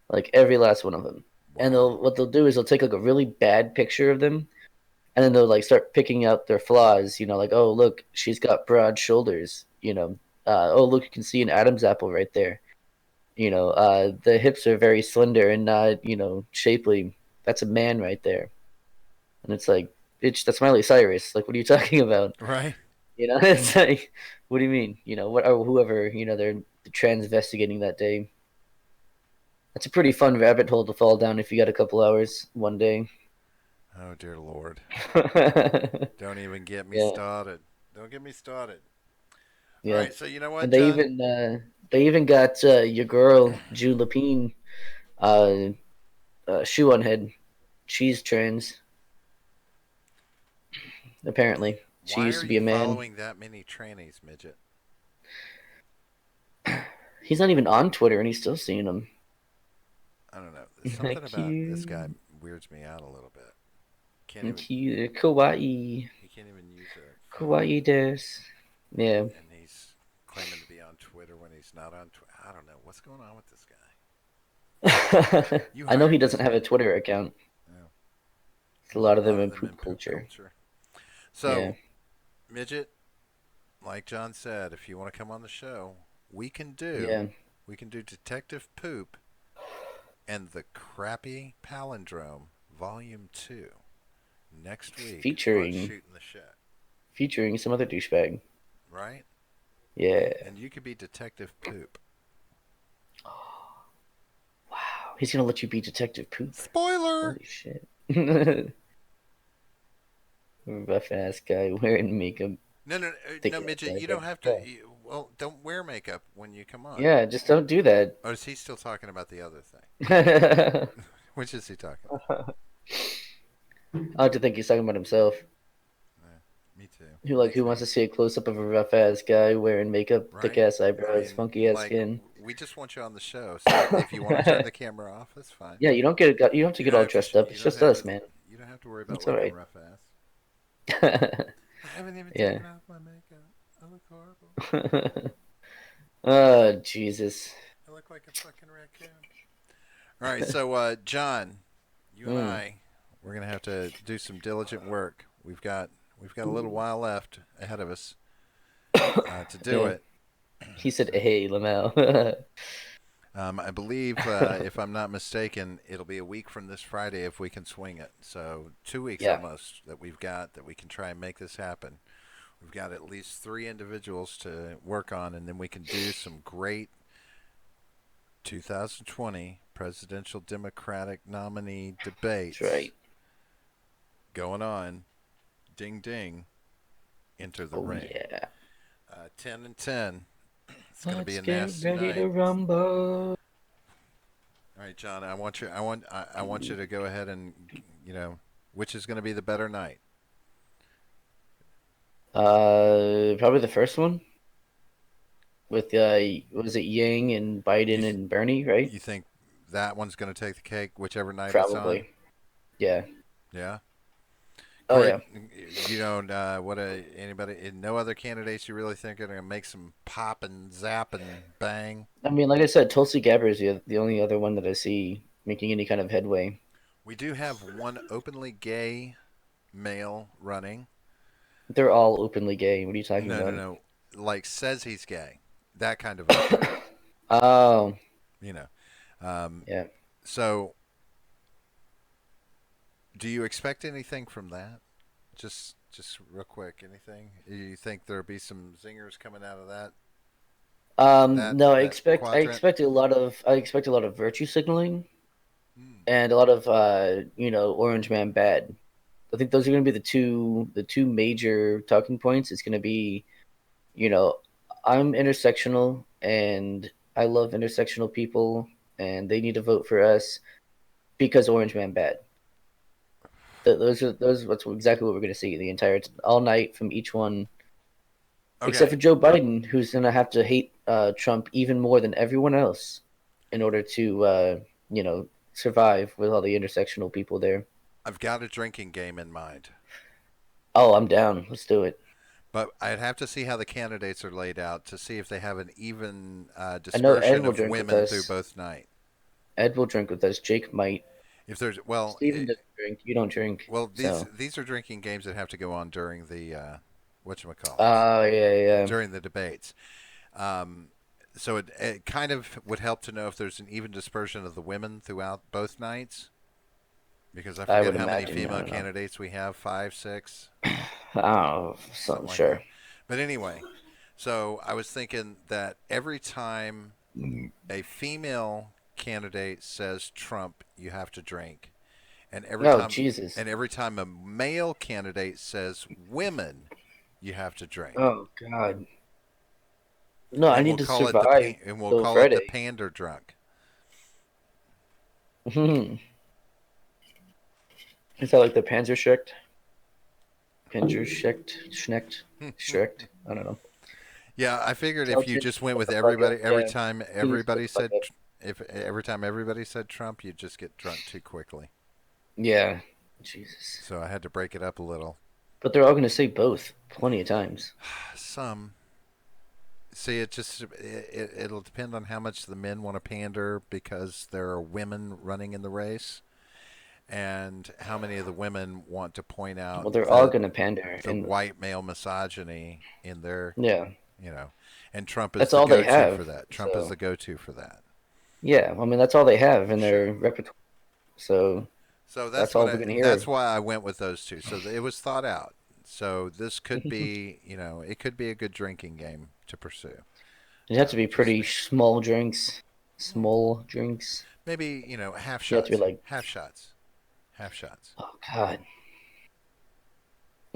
Like every last one of them. And Wow. they'll do is they'll take like a really bad picture of them and then they'll like start picking out their flaws, like, oh look, she's got broad shoulders, oh look, you can see an Adam's apple right there. The hips are very slender and not, shapely. That's a man right there. And it's like, bitch, that's Miley Cyrus. Like, what are you talking about? Right. It's like, what do you mean? What or whoever, they're transvestigating that day. That's a pretty fun rabbit hole to fall down if you got a couple hours one day. Oh dear Lord. Don't even get me Yeah, started. Don't get me started. All yeah. right, so you know what, And John? they even got your girl, June Lapine, uh, shoe on head. She's trans, apparently. She Why used are to be you a man. following that many trannies, midget? He's not even on Twitter and he's still seeing them. I don't know. Something about this guy Cute. weirds me out a little bit. Can't even Cute. Kawaii. he can't even use a phone, Kawaii desu. Yeah. and he's claiming to be on Twitter when he's not on Twitter. I don't know what's going on with this guy. You I know he hired doesn't this have a guy. Twitter account. Yeah. A lot A of them lot of in them in poop poop culture. culture. Yeah. So, midget, like John said, if you want to come on the show, we can do Yeah. we can do Detective Poop and the Crappy Palindrome Volume 2 next week on Featuring Shooting the Shit, featuring some other douchebag. right? Yeah. And you could be Detective Poop. Wow. He's gonna let you be Detective Poop. Spoiler! Holy shit. Rough ass guy wearing makeup, No, no, no, thick ass midget. You don't eyebrows. have to. Yeah. Well, don't wear makeup when you come on. Yeah, just don't do that. Or is he still talking about the other thing? I Which is he talking about? like to think he's talking about himself. Me too. Who Makes wants me to see a close up of a rough ass guy wearing makeup, thick right. ass I eyebrows, mean, funky ass like skin? we just want you on the show. So if you want to turn the camera off, that's fine. Yeah, you don't have to You get don't all have to. dressed up. You It's don't just have us, to. man. You don't have to worry about It's all looking right. rough ass. I haven't even Yeah. taken off my makeup. I look horrible. Oh, Jesus. I look like a fucking raccoon. All right, so John, you and Mm, we're gonna have to do some diligent work. We've got a little while left ahead of us to do yeah. it. He said, So hey, Lamau. I believe, if I'm not mistaken, it'll be a week from this Friday if we can swing it. So 2 weeks Yeah, almost that we've got that we can try and make this happen. We've got at least three individuals to work on, and then we can do some great 2020 presidential Democratic nominee that's debates right. going on. Ding ding, enter the Oh, ring. yeah. 10 and 10. It's going to be Let's a get nasty ready to night. rumble. All right, John. I want you to go ahead and which is going to be the better night. Probably the first one with was it Yang and You Biden and Bernie, right? you think that one's going to take the cake, whichever night it's on? Probably. Yeah. Yeah. Oh Corey, yeah. you don't what anybody no other candidates you really think are going to make some pop and zap and bang? I mean, like I said, Tulsi Gabbard is the only other one that I see making any kind of headway. We do have one openly gay male running. They're all openly gay. What are you talking No, no, about? no. Like says he's gay. That kind of open. Oh, You know. Um, yeah. so, do you expect anything from that? Just real quick, anything? You think there'll be some zingers coming out of that No, that I quadrant? expect a lot of virtue signaling Hmm. and a lot of Orange Man bad. I think those are going to be the two major talking points. It's going to be, you know, I'm intersectional and I love intersectional people and they need to vote for us because Orange Man bad. Those what's exactly what we're going to see the entire all night from each one, except for Okay, Joe Biden, who's going to have to hate Trump even more than everyone else in order to survive with all the intersectional people there. I've got a drinking game in mind, Oh, I'm down. Let's do it. but I'd have to see how the candidates are laid out to see if they have an even I know Ed dispersion will of drink with women through us. both night. Ed will drink with us. Jake might. If there's well, Steven doesn't drink. You don't drink. well, these So. these are drinking games that have to go on during the whatchamacallits, Oh, yeah, yeah. during the debates. Um, so it kind of would help to know if there's an even dispersion of the women throughout both nights, because I I forget would how many imagine. I female don't know. candidates we have, five, six, Oh, something so like that. sure. But anyway, so I was thinking that every time Mm. a female candidate says Trump, you have to drink, and Oh, Jesus. every time a male candidate says women, you have to drink. Oh, God. No, I And need to survive and we'll till call it the Friday. pander drunk. Is that like the Panzerschreck? Panzerschrecht? Schnecht? Schrecht? I don't know. Yeah, I figured if Tell you Tim to just went shut with the fuck up. everybody Yeah, please shut the fuck up. if every time everybody said Trump, you'd just get drunk too quickly. Yeah. Jesus. So I had to break it up a little. But they're all going to say both plenty of times. Some see it'll depend on how much the men want to pander because there are women running in the race, and how many of the women want to point out Well, they're all going to pander. the And white male misogyny in their yeah, you know, and Trump is that's the all they go-to for have. that. Trump is So, the go-to for that. yeah, I mean, that's all they have in Sure. their repertoire. So, So that's all we're going to that's hear. why I went with those two. So it was thought out. So this could be, it could be a good drinking game to pursue. It have to be Just pretty small drinks. Small drinks. maybe, You have to be like, half shots, half shots. oh, God.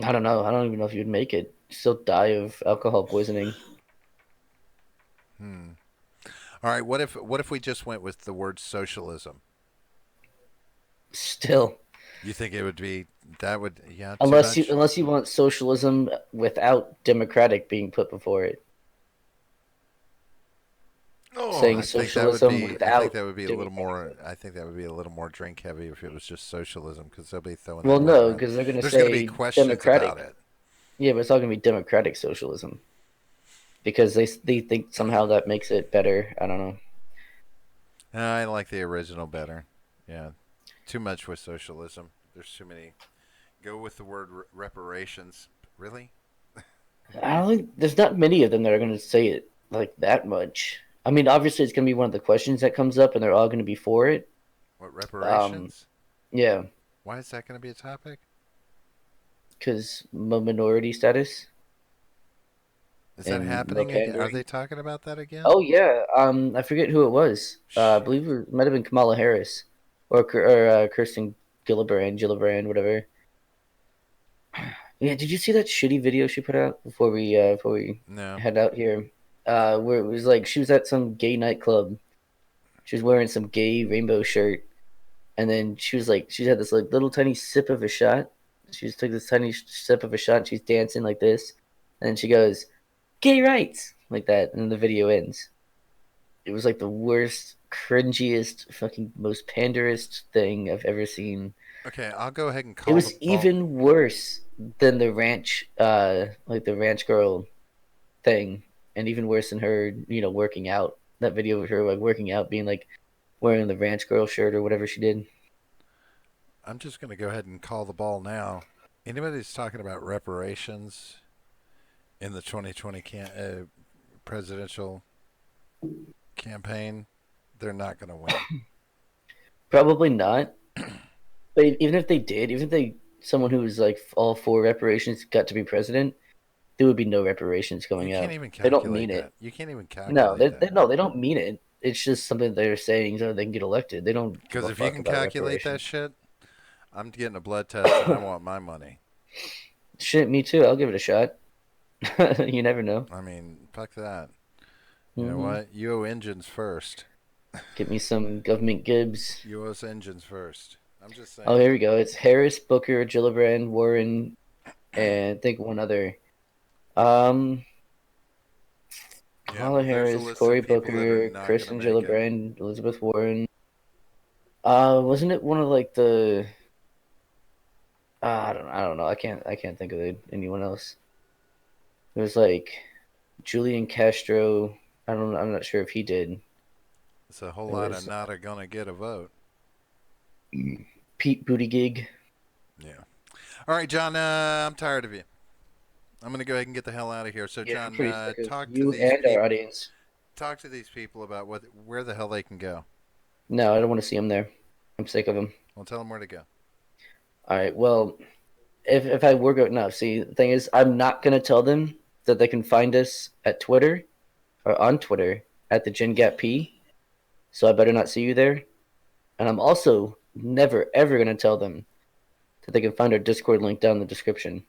I don't know. I don't even know if you'd make it. Still die of alcohol poisoning. Hmm. All right. What if we just went with the word socialism? Still. You think it would be that would yeah too Unless you much? unless you want socialism without democratic being put before it. Oh, Saying socialism I think without that would be a little democratic more. vote. I think that would be a little more drink heavy if it was just socialism, because they'll be throwing Well, that word no, around. because they're going to There's going to be say questions about democratic. it. Yeah, but it's all going to be democratic socialism. because they think somehow that makes it better. I don't know. I like the original better. Yeah, too much with socialism. There's too many. Go with the word reparations. Really? I don't think there's not many of them that are going to say it like that much. I mean, obviously, it's going to be one of the questions that comes up, and they're all going to be for it. What Um, reparations? yeah, Why is that going to be a topic? because minority status Is that and no happening again? Are they pandering. talking about that again? Oh yeah, I forget who it was. I Shh. believe it might have been Kamala Harris Kirsten Gillibrand, whatever. Yeah, did you see that shitty video she put out before we No. head out here? Where it was like she was at some gay nightclub. She was wearing some gay rainbow shirt, and then she was like, she had this like little tiny sip of a shot. She just took this tiny sip of a shot. And she's dancing like this, and then she goes, "Gay rights," like that, and then the video ends. It was like the worst, cringiest, fucking most panderist thing I've ever seen. Okay, I'll go ahead and It call the was ball. even worse than the ranch, like the ranch girl thing, and even worse than her, working out. That video of her like working out, being like wearing the ranch girl shirt or whatever she did. I'm just going to go ahead and call the ball now. Anybody that's talking about reparations in the 2020 presidential campaign, they're not going to win. Probably not. But even if they did, even if someone who was like all for reparations got to be president, there would be no reparations You going can't out. even They don't calculate mean that. it. You can't even No, calculate that. no, they don't mean it. It's just something they're saying so they can get elected. They don't give Because a if you fuck can about calculate that reparations. shit, I'm getting a blood test and I want my money. Shit, me too. I'll give it a shot. You never know. I mean, fuck that. You know Hmm. what? You owe engines first. Get me some government Gibbs. You owe us engines first. I'm just Oh, saying. here we go. It's Harris, Booker, Gillibrand, Warren, and I think one other. Um, Yeah, Kamala there's a Harris, list of Cory people that are Booker, not going to Kristen make it. Gillibrand, Elizabeth Warren. Wasn't it one of like the? I don't know. I can't think of anyone else. It was like Julian Castro. I don't. I'm not sure if he did. It's a whole There lot of was not a going to get a vote. Pete Buttigieg. Yeah. All right, John, I'm tired of you. I'm going to go ahead and get the hell out of here. So, Yeah, I'm John, pretty sick of you and our audience. talk to these people about where the hell they can go. No, I don't want to see him there. I'm sick of him. Well, tell them where to go. All right. Well, if I were going, no. See, the thing is, I'm not gonna tell them that they can find us at Twitter or on Twitter at the Gen Gap P. So I better not see you there. And I'm also never ever gonna tell them that they can find our Discord link down in the description.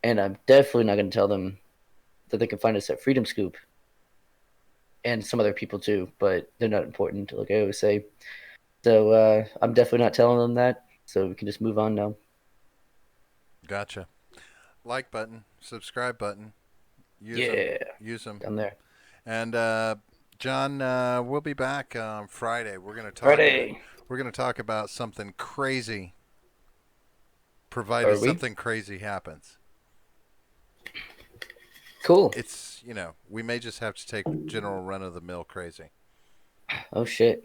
And I'm definitely not gonna tell them that they can find us at Freedom Scoop and some other people too, but they're not important, like I always say. So I'm definitely not telling them that. So we can just move on now. Gotcha. Like button, subscribe button. Use them. Yeah, Use them. down there. And John, we'll be back on Friday. Friday. We're gonna talk about something crazy, provided Are we? something crazy happens. Cool. It's we may just have to take general run of the mill crazy. Oh shit.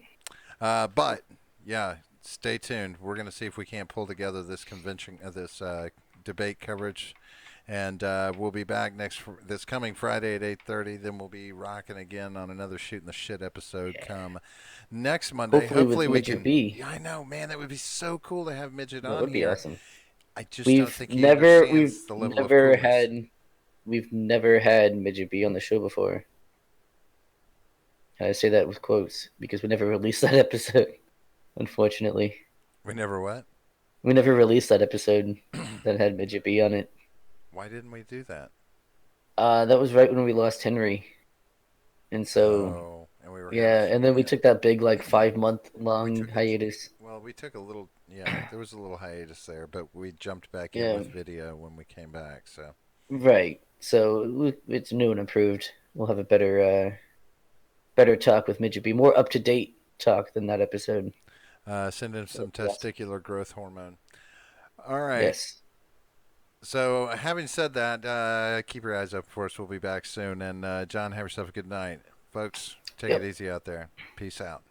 But yeah, stay tuned. We're gonna see if we can't pull together this convention, this debate coverage, and we'll be back this coming Friday at 8:30. Then we'll be rocking again on another shooting the shit episode. Yeah. Come next Monday. Hopefully with Hopefully we Midget can. B. Yeah, I know, man. That would be so cool to have Midget That on would be here. awesome. I just don't think he We've understands the level of never coolness. had Midget B on the show before. And I say that with quotes because we never released that episode. Unfortunately, We never what? we never released that episode that had Midget B on it. Why didn't we do that? That was right when we lost Henry, and so Oh, and we were having yeah, and then we yeah. took that big like 5 month We long took hiatus. Well, we took a little, yeah, there was a little hiatus there, but we jumped back in Yeah, with video when we came back. So, right. So it's new and improved. We'll have a better talk with Midget B, more up to date talk than that episode. send in So some that'd be awesome. testicular growth hormone. All right. Yes. So, having said that, keep your eyes up for us. We'll be back soon. And John, have yourself a good night, folks. Take it Yep. easy out there. Peace out.